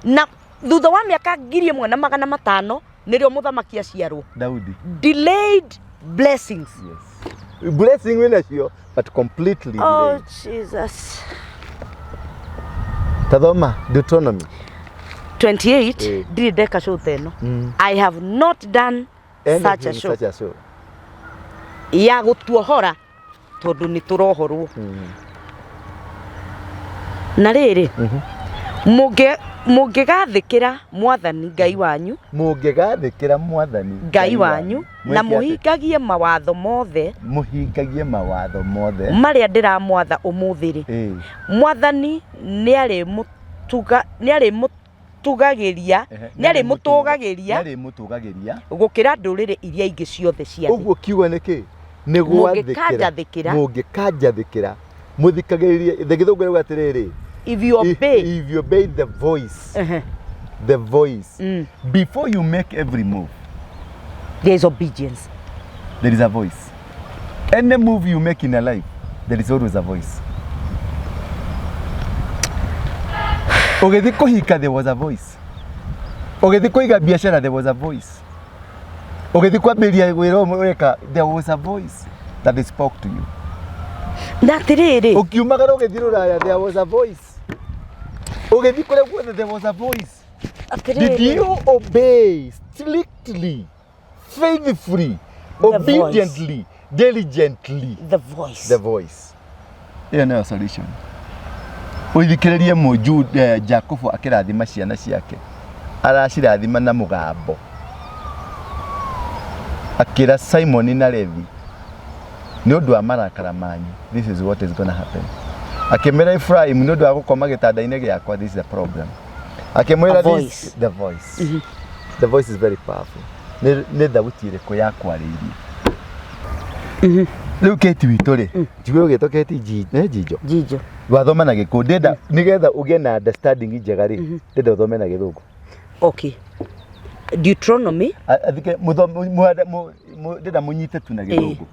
na thutha wa miaka 1500 nirio muthamaki aciarwo Daudi delayed blessings blessing winacio but completely delayed. Jesus Tadoma Deuteronomy 28 dideka show teno I have not done such a show ya gutuohora tondu ni turohorwo na riri mungigathikira mwathani ngai wanyu na muhingagie mawatho mothe maria ndiramwatha umuthiri mwathani ni mutũgagiria gukira ndurire iria ingi ciothe cia thĩ uguo kiugo niki ni gwathikira mungikanjathikira muthikagiririe thegithungere atiriri if you obey the voice before you make every move there is obedience, there is a voice. Any move you make in a life there is always a voice. Ogethi kuhika there was a voice. Ogethi kuiga biashara there was a voice. Ogethi kwambiria wira weka there was a voice that spoke to you. Natiriri ukiumagara ugethi ruraya there was a voice. Ogethi kule guothe there was a voice. Did you obey strictly, faithfully, obediently, diligently the voice? Hiyo ndio solution. Uithikiririe muju Jacob akirathima ciana ciake aracirathima na mugambo akira Simon na Levi ni undu wa marakara manyu this is what is going to happen. Akimera Ephraim ni undu wa gukoma gitanda-ini giakwa this is the problem. Akimwira this the voice. The voice is very powerful. Ni thauti iriku yakwa riiri riu keti witu ri njigwe gitoketi jijo wathoma na gikundenda nigetha ugie na understanding njega ri ndenda uthome na githungu. Okay, Deuteronomy athike ndenda munyite tu na githungu.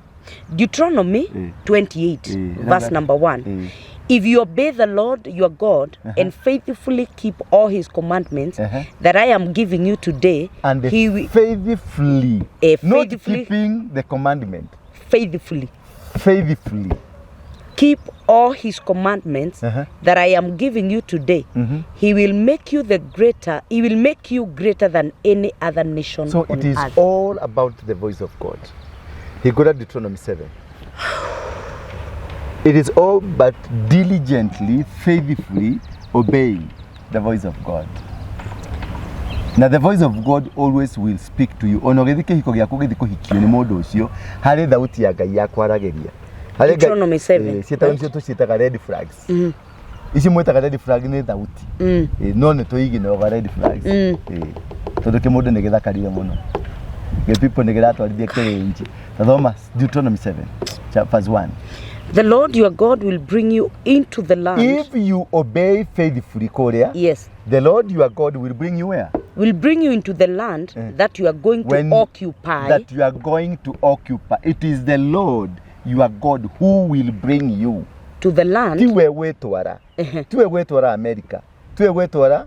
Deuteronomy 28 verse number 1. If you obey the Lord your God and faithfully keep all his commandments that I am giving you today, and he will faithfully not keeping the commandment, faithfully keep all his commandments that I am giving you today, he will make you greater than any other nation so on it is earth. All about the voice of God. He got Deuteronomy 7. It is all but diligently, faithfully obeying the voice of God. Now the voice of God always will speak to you. Onogethike hiko giaku githiko hikio ni mundu ucio hari thauti ya Ngai yakwarageria. Deuteronomy 7. Ciita ncio tuciitaga red flags. Ici mwitaga red flag ni thauti. No ni tuigi no red flags. Tondu kimundu ni githakarire muno. The people ni giratwarithia kirinji. Thoma Deuteronomy 7 verse 1. The Lord your God will bring you into the land. If you obey faithfully, Korea, yes, the Lord your God will bring you where? Will bring you into the land that you are going to occupy. That you are going to occupy. It is the Lord your God who will bring you to the land. Tiwe wetwara. Tiwe wetwara America. Tiwe wetwara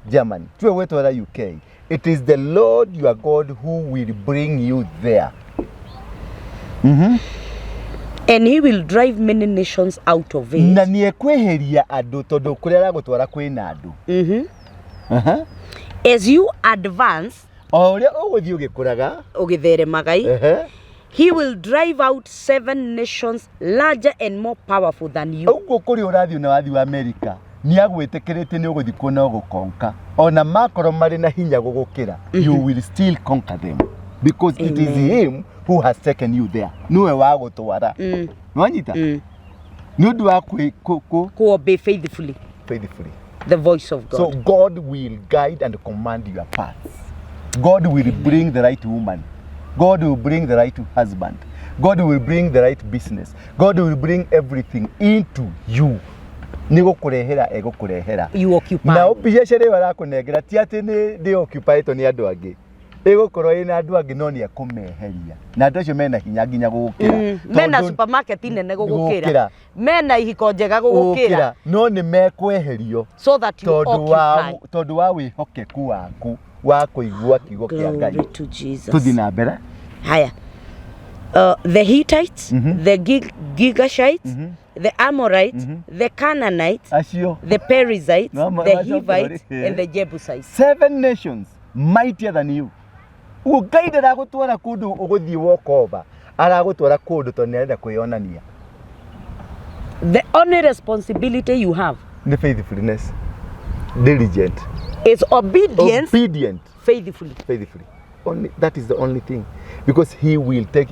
Germany, tuwe wetwara UK, it is the Lord your God who will bring you there. And he will drive many nations out of it. Na niekweheria andu tondu kuria aragutwara kwina andu. As you advance, oria uguthii ugikuraga, ugitheremaga, he will drive out 7 nations larger and more powerful than you. Uguo kuri urathi na wathi wa America, ni agwitikirite ni uguthi kuona ugukonka. Ona makoro mari na hinya gugukira, you will still conquer them because it is him who has taken you there. Niwe wa gutwara. Nwanyita? Ni undu wa ku obey faithfully. The voice of God. So God will guide and command your paths. God will bring the right woman. God will bring the right husband. God will bring the right business. God will bring everything into you. Nigo kurehera ego kurehera. You occupy. Na biashara barakunegera ti ati ni occupy to ni andu angi. Ego koro ina andu angi no ni akumeheria. Na andu acio mena hinya nginya gugukira. Mena supermarket inene gugukira. Mena ihiko njega gugukira. No ni mekweherio. So that you occupy. Tondu wa wihokeku waku wa kuigua kiugo kia Ngai. Glory to Jesus. Tuthi na mbere. Haya. The Hittites, the Gigashites, the Amorites, the Canaanites, the Perizzites, the Hivites, and the Jebusites. 7 nations mightier than you. Ugaida aragutwara kundu uguthii walk over. Aragutwara kundu tondu nirenda kwionania. The only responsibility you have, the faithfulness, diligent, is obedience. Obedient, faithfully. Only that is the only thing, because He will take.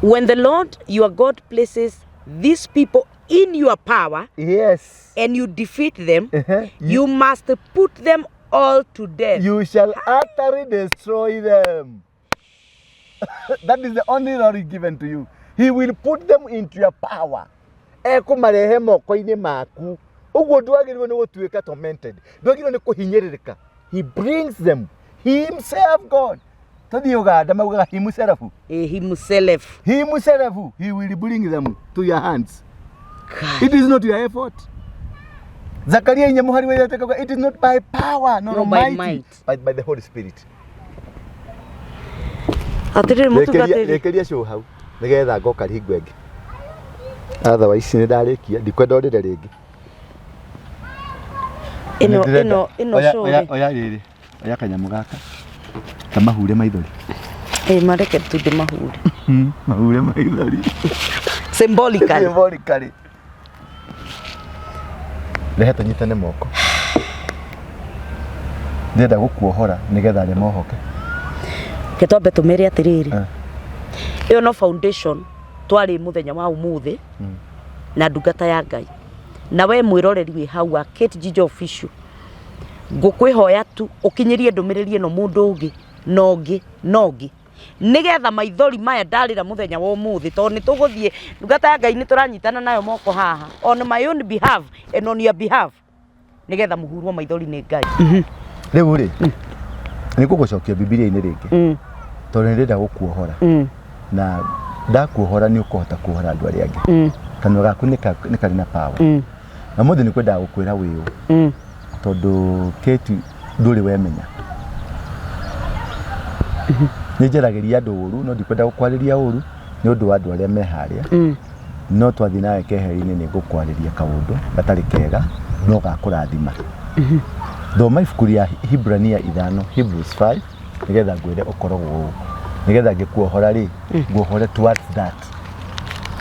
When the Lord your God places these people in your power, yes, and you defeat them, you must put them all to death. You shall utterly destroy them. That is the only law given to you. He will put them into your power. Ekumarehe moko-ini maku. Uguo ndwagĩrĩirwo nĩ gũtuĩka tormented. Ndwagĩrĩirwo nĩ kũhinyĩrĩrĩka. He brings them. Himself, God. Tothiĩ Uganda maugaga himself. Himself. He will bring them to your hands. God. It is not your effort. Zakaria inyamuhari wewe atakaga, it is not by power nor by might, but by the Holy Spirit. Atire mutu gatiri. Rekeria show hau. Nigetha ngoka ringo enge. Otherwise ni ndarikia ndikwenda ndire ringi. Ino show. Oya riri. Oya kanyamu gaka. Kamahure maithori. Mareke tu mahure. Mahure maithori. Symbolically. Rehe tunyitane moko. Ndenda gukuohora nigetha ari mohoke. Ketwambe tumere atiriri. Iyo no foundation twari muthenya wa umuthi na ndungata ya Ngai. Na we mwiroreri wi hau wa Ciitu official. Ngukwihoya tu ukinyirie ndumiriri no mundu ungi nogi. Nigetha maithori maya ndarira muthenya wa umuthi to ni tuguthie ndungata ya Ngai ni turanyitana nayo moko haha on my own behalf and on your behalf nigetha muhurwo maithori ni Ngai. Riu ri ni kugucokia Biblia-ini ringi tondu ndirenda gukuohora na ndakuohora ni ukuhota kuohora andu aria angi kanua gaku ni kari na power na muthi ni kwenda gukwira wiu tondu Ciitu nduri wemenya ni njerageria andu uru no ndikwenda gukwariria uru ni undu wa andu aria meharia no twathi nawe keheri-ini ni ngukwariria kaundu gatari kega no gakurathima. Thoma ibuku ria Hibrania 5 Hebrews 5 nigetha ngwire ukorogwo guku nigetha ngikuohora ri nguohore towards that.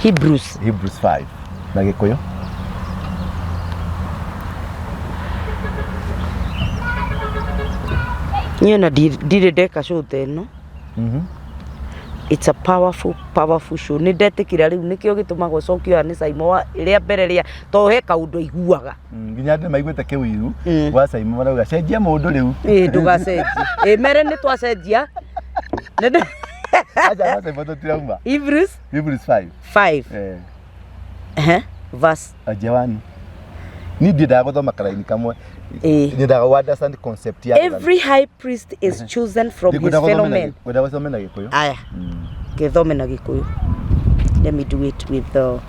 Hebrews 5 na Gikuyu. Nyena dire deka show teno. It's a powerful show. Ni ndetikira riu nikio gitumagwo cokio ani Saimo ria mbere ria to he kaundu iguaga. Nginya ndi maiguite kiwiru wa Saimo marauga cenjia mundu riu. Ndugacenjia. Mere ni twacenjia. Acha Saimo tutirauma. Hebrews 5. Verse ajawani. Ni ndida guthoma karaini kamwe. Ndida understand concept ya. Every high priest is chosen from his fellow men. Gudasome na Gikuyu. Aya. Githome na Gikuyu. Let me do it with the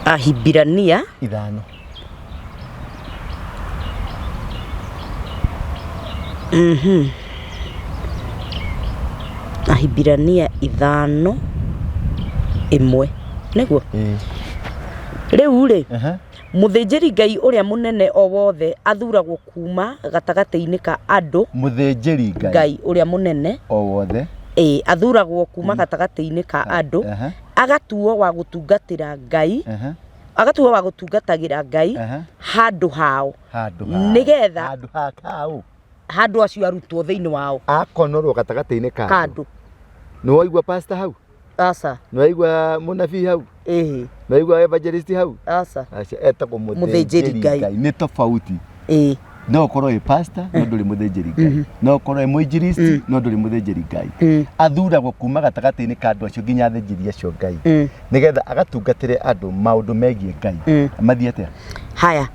Ahibirania ithano. Ahibirania ithano imwe niguo riu ri muthinjiri ngai uria munene o wothe athuragwo kuma gatagati-ini ka andu. Muthinjiri ngai uria munene o wothe athuragwo kuma gatagati-ini ka andu, agatuo wa gutungatira ngai, agatuo wa gutungatagira ngai handu hao, nigetha handu hakao, handu acio arutwo thiini wao akonorwo gatagati-ini ka andu. Ni waigua pastor hau? Asa. Ni waigua munabii hau? Ni waigua evangelist hau? Asa. Etagwo muthinjiri ngai. Ni tofauti. No ukorwo e pastor no nduri muthinjiri ngai, no ukorwo e muinjilisti no nduri muthinjiri ngai. Athuragwo kuma gatagati-ini ka andu acio nginya athinjiri acio ngai, nigetha agatungatire andu maundu megie ngai. Mathiete haya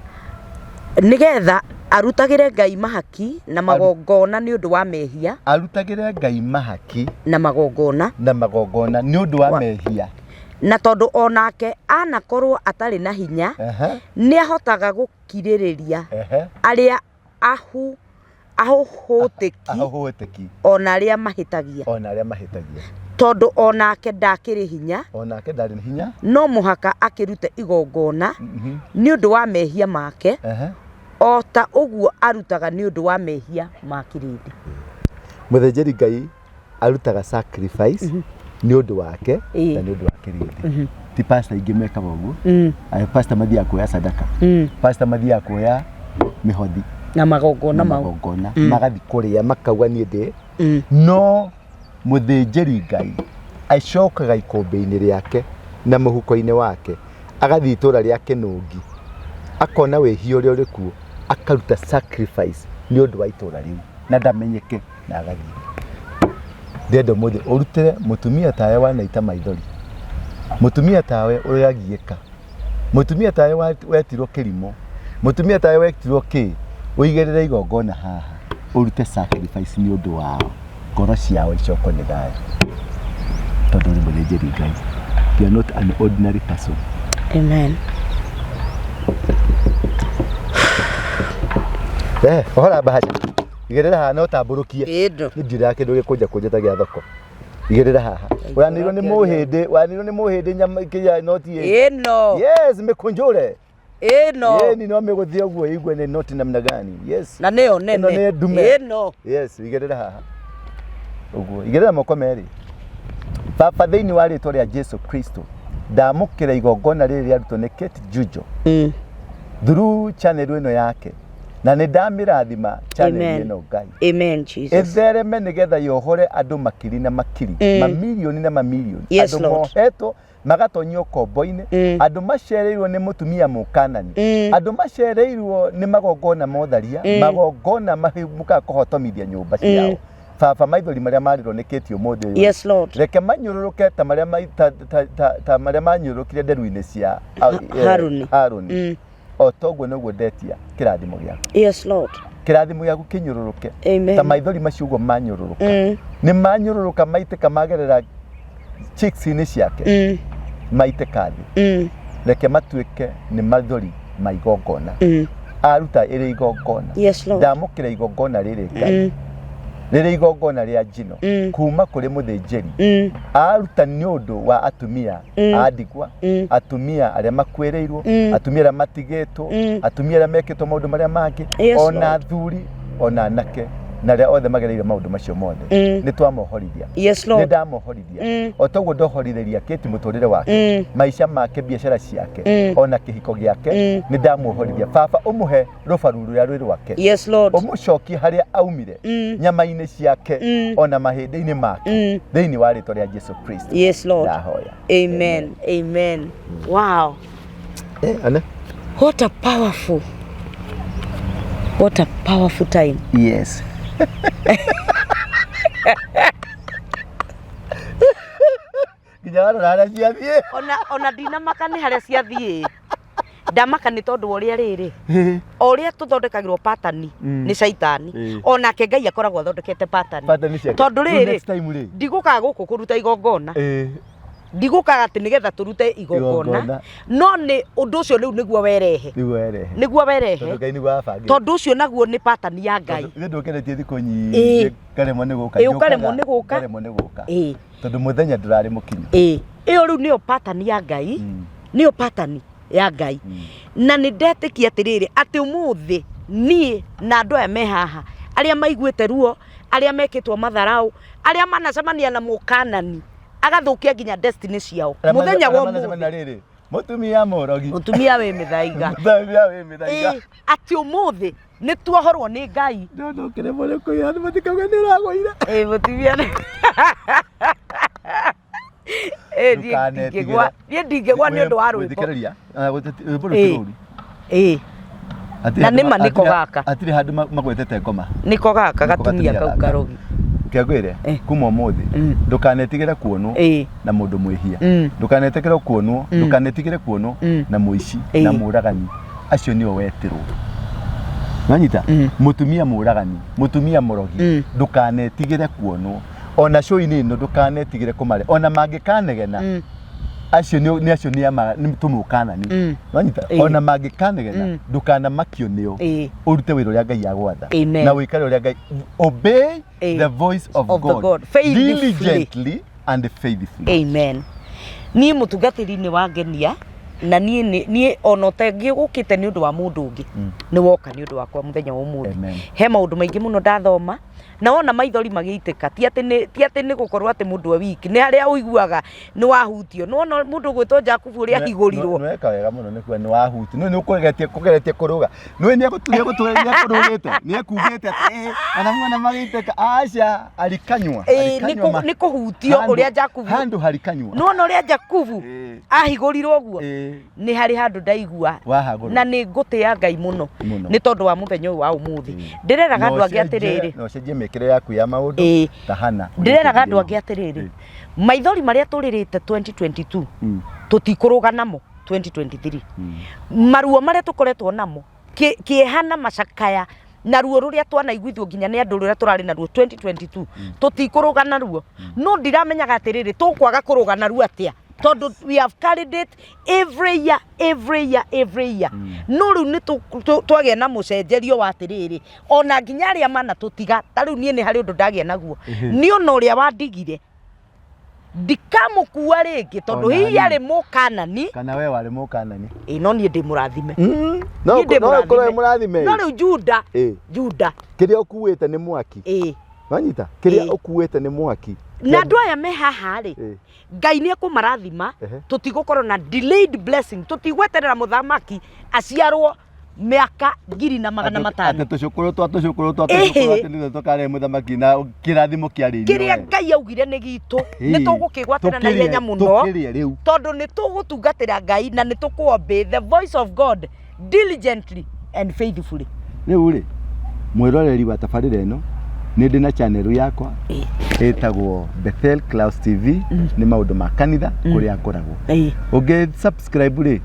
nigetha arutagire ngai mahaki na magongona ni undu wa mehia. Arutagire ngai mahaki na magongona ni undu wa mehia. Na tondu onake anakorwo atari na hinya ni ahotaga gukiririria aria ahohoteki ona aria mahitagia, tondu onake ndakiri hinya, no muhaka akirute igongona ni undu wa mehia make, ota uguo arutaga ni undu wa mehia ma kirindi. Muthinjiri ngai arutaga sacrifice ni undu wake na ni undu wa kirindi. Ti pastor ingi mekaga uguo. Pastor mathia kuoya sadaka, pastor mathia kuoya mihothi na magongona mau, magathi kuria makauga ni ndi. No muthinjiri ngai acokaga ikombe-ini riake na muhuko-ini wake, agathi itura riake nungi, akona wehia uria uri kuo, akaruta sacrifice ni undu wa itura riu na ndamenyeke na agathi. Ndendo muthi urutire mutumia tawe wanaita maithori, mutumia tawe uragieka, mutumia tawe wetirwo kirimo, mutumia tawe wetirwo ki, uigerere igongona haha, urute sacrifice ni undu wao, ngoro ciao icoko ni thayũ, tondu uri muthinjiri ngai. You are not an ordinary person. Amen. Ohora bahasha igerera haha no tamburukie ni ndira kindu gikunja kunjeta gia thoko. Igerera haha uranirwo ni muhindi nyama kia noti ino. Yes, mikunjure ino ni no miguthia uguo igwe ni noti namna gani. Yes, na neo nene ino. Yes, igerera haha uguo, igerera moko meri. Baba thiini wa ritwa ria Jesu Kristo ndamukira igongona riri riarutwo ni Kate Jujo through channel ino yake, na ni ndamirathima channel ino ngai. Amen Jesus. Ethereme nigetha yohore andu makiri na makiri, mamilioni na mamilioni, andu mohetwo magatonyio kombo-ini, andu macereirwo ni mutumia mukanani, andu macereirwo ni magongona motharia, magongona mahimuka kuhotomithia nyumba ciao. Baba maithori maria marirwo ni Kate umuthi uyu, yes Lord, reke manyururuke ta maria manyururukire nderu-ini cia Haruni. O toguo niguo ndetia kirathimo giaku. Yes Lord, kirathimo giaku kinyururuke. Amen. Ta maithori macio uguo manyururuka, ni manyururuka maiteka magerera cheeks-ini ciake, maiteka thi, reke matuike ni maithori ma igongona. Aruta iri igongona. Yes Lord, ndamukira igongona riri ngai, riri igongona ria njino kuma kuri muthinjiri, aruta ni undu wa atumia andigwa, atumia aria makwereirwo, atumia aria matigitwo, atumia aria mekitwo maundu maria mangi, ona athuri ona anake na ria othe magereire maundu macio mothe ni twamohorithia. Yes Lord, ni ndamohorithia. O toguo ndohorithiria Kate muturire wake, maisha make, biashara ciake, ona kihiko giake, ni ndamuhorithia. Baba umuhe rubaru ruria rwi rwake. Yes Lord, umucokie haria aumire, nyama-ini ciake, ona mahindi-ini make, thiini wa ritwa ria Jesu Kristo. Yes Lord, ndahoya. Amen. Amen. Wow, ana what a powerful time. Yes. Kijana rara ciathie ona ndinamaka ni haria ciathie, ndamaka ni tondu uria riri uria tuthondekagirwo pattern ni shaitani, onake ngai akoragwo athondekete pattern tondu riri ndiguka guku kuruta igongona ndigukaga ati nigetha turute igongona no ni undu ucio riu niguo werehe tondu ucio naguo ni pattern ya Ngai ndukeretie thiku nyingi karemo ni guka tondu muthenya ndurari mukinyu iyo riu niyo pattern ya Ngai niyo pattern ya Ngai na ni ndetikia atiriri ati umuthi nie na andu aya me haha aria maiguite ruo aria mekitwo matharau aria manacemania na mukanani agathukia nginya destiny ciao muthenya wa umuthi mutumia murogi mutumia we mithaiga ati umuthi ni tuohorwo ni Ngai no kiremo ko ya matikauga ni ragoira mutumia ndingegwa ni undu wa rwimbo na nima niko gaka atiri handu magwetete ngoma niko gaka gatumia kau karogi kiagwire kuma umuthi ndukanetigire kuonwo na mundu mwihia ndukanetigire kuonwo ndukanetigire kuonwo na muici na muragani acio nio wetirwo mwanyita mutumia muragani mutumia murogi ndukanetigire kuonwo ona show-ini ino ndukanetigire kumare ona mangikanegena acio ni ama tumukanani mwanyita ona mangikanegena ndukana makio nio urute wiro ria Ngai agwatha na wikare ria Ngai obey the voice of God diligently and faithfully. Amen. Ni mutungatiri-ini wa ngenia na nie ona tengigukite ni undu wa mundu ungi ni woka ni undu wakwa muthenya wa umuthi he maundu maingi muno ndathoma na ona maithori magiiteka ti ati ni gukorwo ati mundu wa wiki ni haria uiguaga ni wahutio no ona mundu gwitwo Jakubu uria higorirwo no eka wega muno ni kwa ni wahuti no ni ukugeretie kuruga no ni aguturia kurugite ni akugite ati ana mwana magiiteka aca alikanywa ni kuhutio uria Jakubu handu halikanywa no ona uria Jakubu ahigorirwo guo ni hari handu ndaigua na ni ngutia Ngai muno ni tondu wa muthenya wa umuthi ndireraga andu angi atiriri no cenjie mekire yaku ya maundu tahana ndireraga andu angi atiriri maithori maria turirite 2022 tutikuruga namo 2023 maruo maria tukoretwo namo kiehana macakaya na ruo ruria twanaiguithwo nginya ni andu ruria turari na ruo 2022 tutikuruga na ruo no ndiramenyaga atiriri tukwaga kuruga na ruo atia tondu we have carried it every year no riu ni twagia na mucenjerio wa atiriri ona nginya aria mana tutiga ta riu nie ni hari undu ndagia naguo ni ona uria wandigire ndikamukua ringi tondu hihi ari mukanani kana we wari mukanani no nie ndi murathime no ko murathime no riu Juda kiria ukuwite ni mwaki wanyita kiria ukuwite ni mwaki na andu aya me haha ri Ngai ni akumarathima tutigukorwo na delayed blessing tutigweterera muthamaki aciarwo miaka 500 tucukuru tukare muthamaki na kirathimo kiari kiria Ngai augire ni gitu ni tugukigwatira na ihenya muno tondu ni tugutungatira Ngai na ni tukuobey the voice of God diligently and faithfully. Riu ri mwiroreri wa tabarira ino ni ndina channel yakwa etagwo Bethel Clouds TV ni maundu ma kanitha kuria ngoragwo unge subscribe ri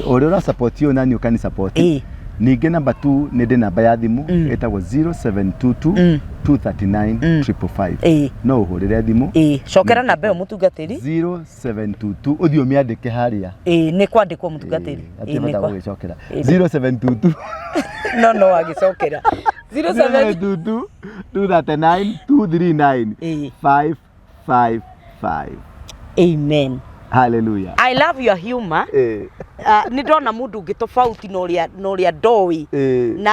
uri ura support yo nani ukani support ninge number 2 ni ndi namba ya thimu etagwo 0722 239 no uhurire thimu cokera namba yo mutungatiri 0722 uthio miandike haria ni kwandikwo mutungatiri ni kwa gwicokera 0722 no agicokera 0722 239 239 555. Amen. Hallelujah. I love your humor. Ni ndona mundu ungi tofauti no ria ndoi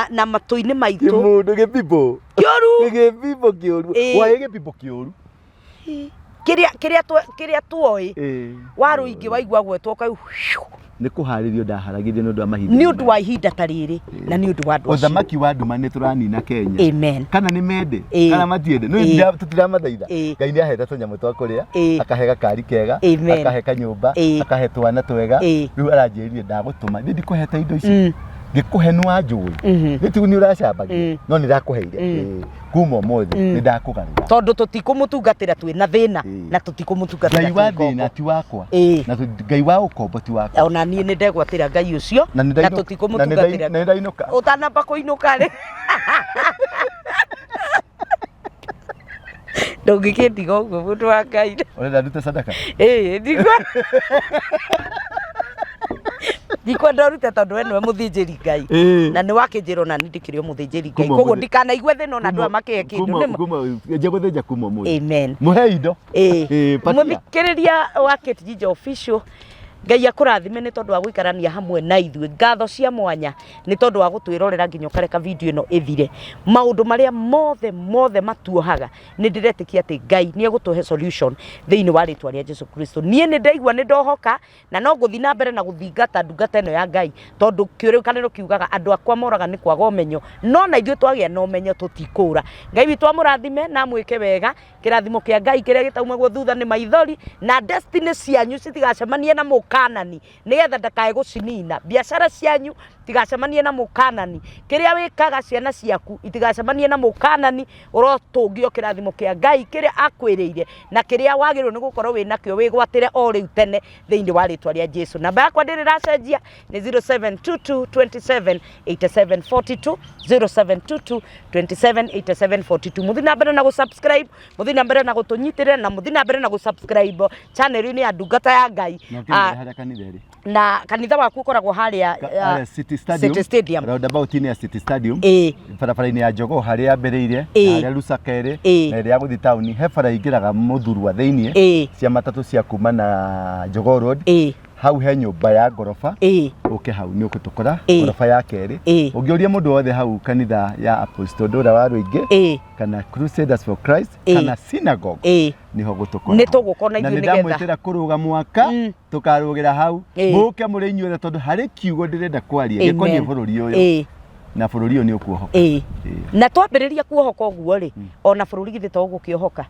na matuini maitu mundu gipipo kioru waige pipo kioru kiria tuoi waru ingi waigwa gwetwo kai ni kuharirio ndaharagirio ni undu wa mahinda ni undu wa ihinda tariri na ni undu wa andu uthamaki wa nduma ni turanina Kenya. Amen. Kana ni mende kana matiende no tutiramathaitha Ngai ni aheta tunyamu twa kuria akahe gakari kega akahe kanyumba akahe twana twega riu aranjiririe ndagutuma ndikuheta indo ici ngikuhe nwa njui nitigu ni uracambagia no ni ndakuheire kuma umuthi ni ndakugarura tondu tutikumutungatira twina thina na tutikumutungatira Ngai wa thina ti wakwa na Ngai wa ukombo ti wakwa ona nie ni ndegwatira Ngai ucio na tutikumutungatira na ndainuka utanamba kuinuka ri ndũngĩkĩndiga ũguo mũndũ wa Ngai. Ũrenda ndute sadaka? Ndikwenda rute tondũ we nĩwe mũthĩnjĩri Ngai na nĩ wakĩnjĩra ona niĩ ndĩkĩrĩ o mũthĩnjĩri Ngai koguo ndikanaigue thĩna ona andũ makĩhe kĩndũ njegũthĩnja kuma ũmũthĩ. Amen. Mũhe indo. Mũthikĩrĩria wa Ciitu Official, Ngai akũrathime nĩ tondũ wa gũikarania hamwe na ithuĩ. Ngatho cia mwanya nĩ tondũ wa gũtwĩrorera nginya ũkareka video ĩno ĩthire. Maũndũ marĩa mothe matuohaga nĩ ndĩretĩkia atĩ Ngai nĩ egũtũhe solution thĩinĩ wa rĩtwa rĩa Jesu Kristo. Niĩ nĩ ndaigua nĩ ndohoka na no gũthiĩ na mbere na gũthingata ndungata ĩno ya Ngai tondũ kĩrĩkanĩro kiugaga andũ akwa moraga nĩ kwaga ũmenyo, no na ithuĩ twagĩa na ũmenyo tũtikũra. Ngai witũ amũrathime na mwĩke wega. Kĩrathimo kĩa Ngai kĩrĩa gĩtaumagwo thutha nĩ maithori na destiny cianyu citigacemanie na mũkanani nigetha ndakae gũcinina. Biacara cianyu tigacemanie na mũkanani. Kĩrĩa wĩkaga ciana ciaku itigacemanie na mũkanani. Ũrotũngio kĩrathimo kĩa Ngai kĩrĩa akwĩrĩire na kĩrĩa wagĩrĩirwo nĩ gũkorwo wĩnakĩo wĩgwatĩre o rĩu tene thĩinĩ wa rĩtwa rĩa Jesu. Namba yakwa ndĩrĩracenjia nĩ 0722278742 0722278742. Mũthi na mbere na gũsubscribe, mũthi na mbere na gũtũnyitĩrĩra na mũthi na mbere na gũsubscribe channel-inĩ ya ndungata ya Ngai. Na kanitha waku ũkoragwo harĩa City Stadium. Roundabout-inĩ ya City Stadium. Barabara-inĩ ya Jogoo harĩa yambĩrĩirie, harĩa Lusakere, na ĩrĩa ya gũthiĩ taũni. He bara ingĩraga mũthurwa thĩinĩ cia matatũ cia kuma na Jogoo Road. Hau he nyũmba ya ngoroba. Ũke hau nĩ ũgũtũkora ngoroba ya kerĩ. Ũngĩũria mũndũ wothe hau kanitha ya Apostle Ndũra wa Rũingĩ kana Crusaders for Christ kana Synagogue niho gũtũkora. Nĩ tũgũkona ithuĩ nĩgetha ndamwĩtĩra kũrũga mwaka tũkarũgĩra hau mũke mũrĩ inyuothe tondũ harĩ kiugo ndĩrenda kwaria gĩkoniĩ bũrũri ũyũ na bũrũri ũyũ nĩ ũkuohoka. Na twambĩrĩria kuohoka ũguo rĩ ona bũrũri githĩ to ũgũkĩohoka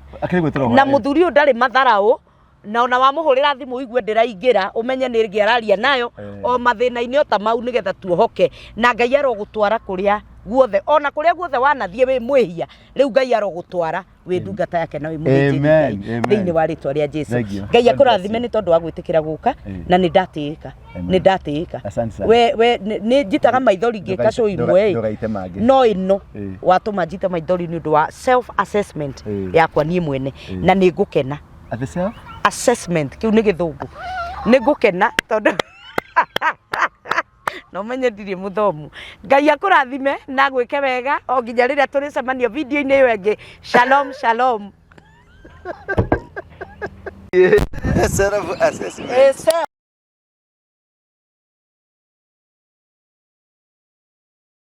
na mũthuri ũyũ ndarĩ matharaũ na ona wamũhũrĩra thimũ uigue ndĩraingĩra ũmenye nĩ ngĩararia nayo o mathĩna-inĩ o ta mau nĩgetha tuohoke na Ngai arogũtwara kũrĩa guothe ona kũrĩa guothe wanathiĩ wĩ mwĩhia rĩu Ngai arogũtwara wĩ ndungata yake na wĩ mũthĩnjĩri thĩinĩ wa rĩtwa rĩa Jesu. Ngai akũrathime nĩ tondũ wa gwĩtĩkĩra gũka na nĩ ndatĩĩka we nĩ njitaga maithori ngĩka show imwe no ĩno watũma njite maithori nĩ ũndũ wa self assessment yakwa niĩ mwene na nĩ ngũkena assessment kiu nĩ gĩthũngũ nĩ ngũkena tondũ no menye ndirĩ mũthomu. Ngai akũrathime na gwĩke wega o nginya rĩrĩa tũrĩcemania video-inĩ ĩyo ĩngĩ. Shalom.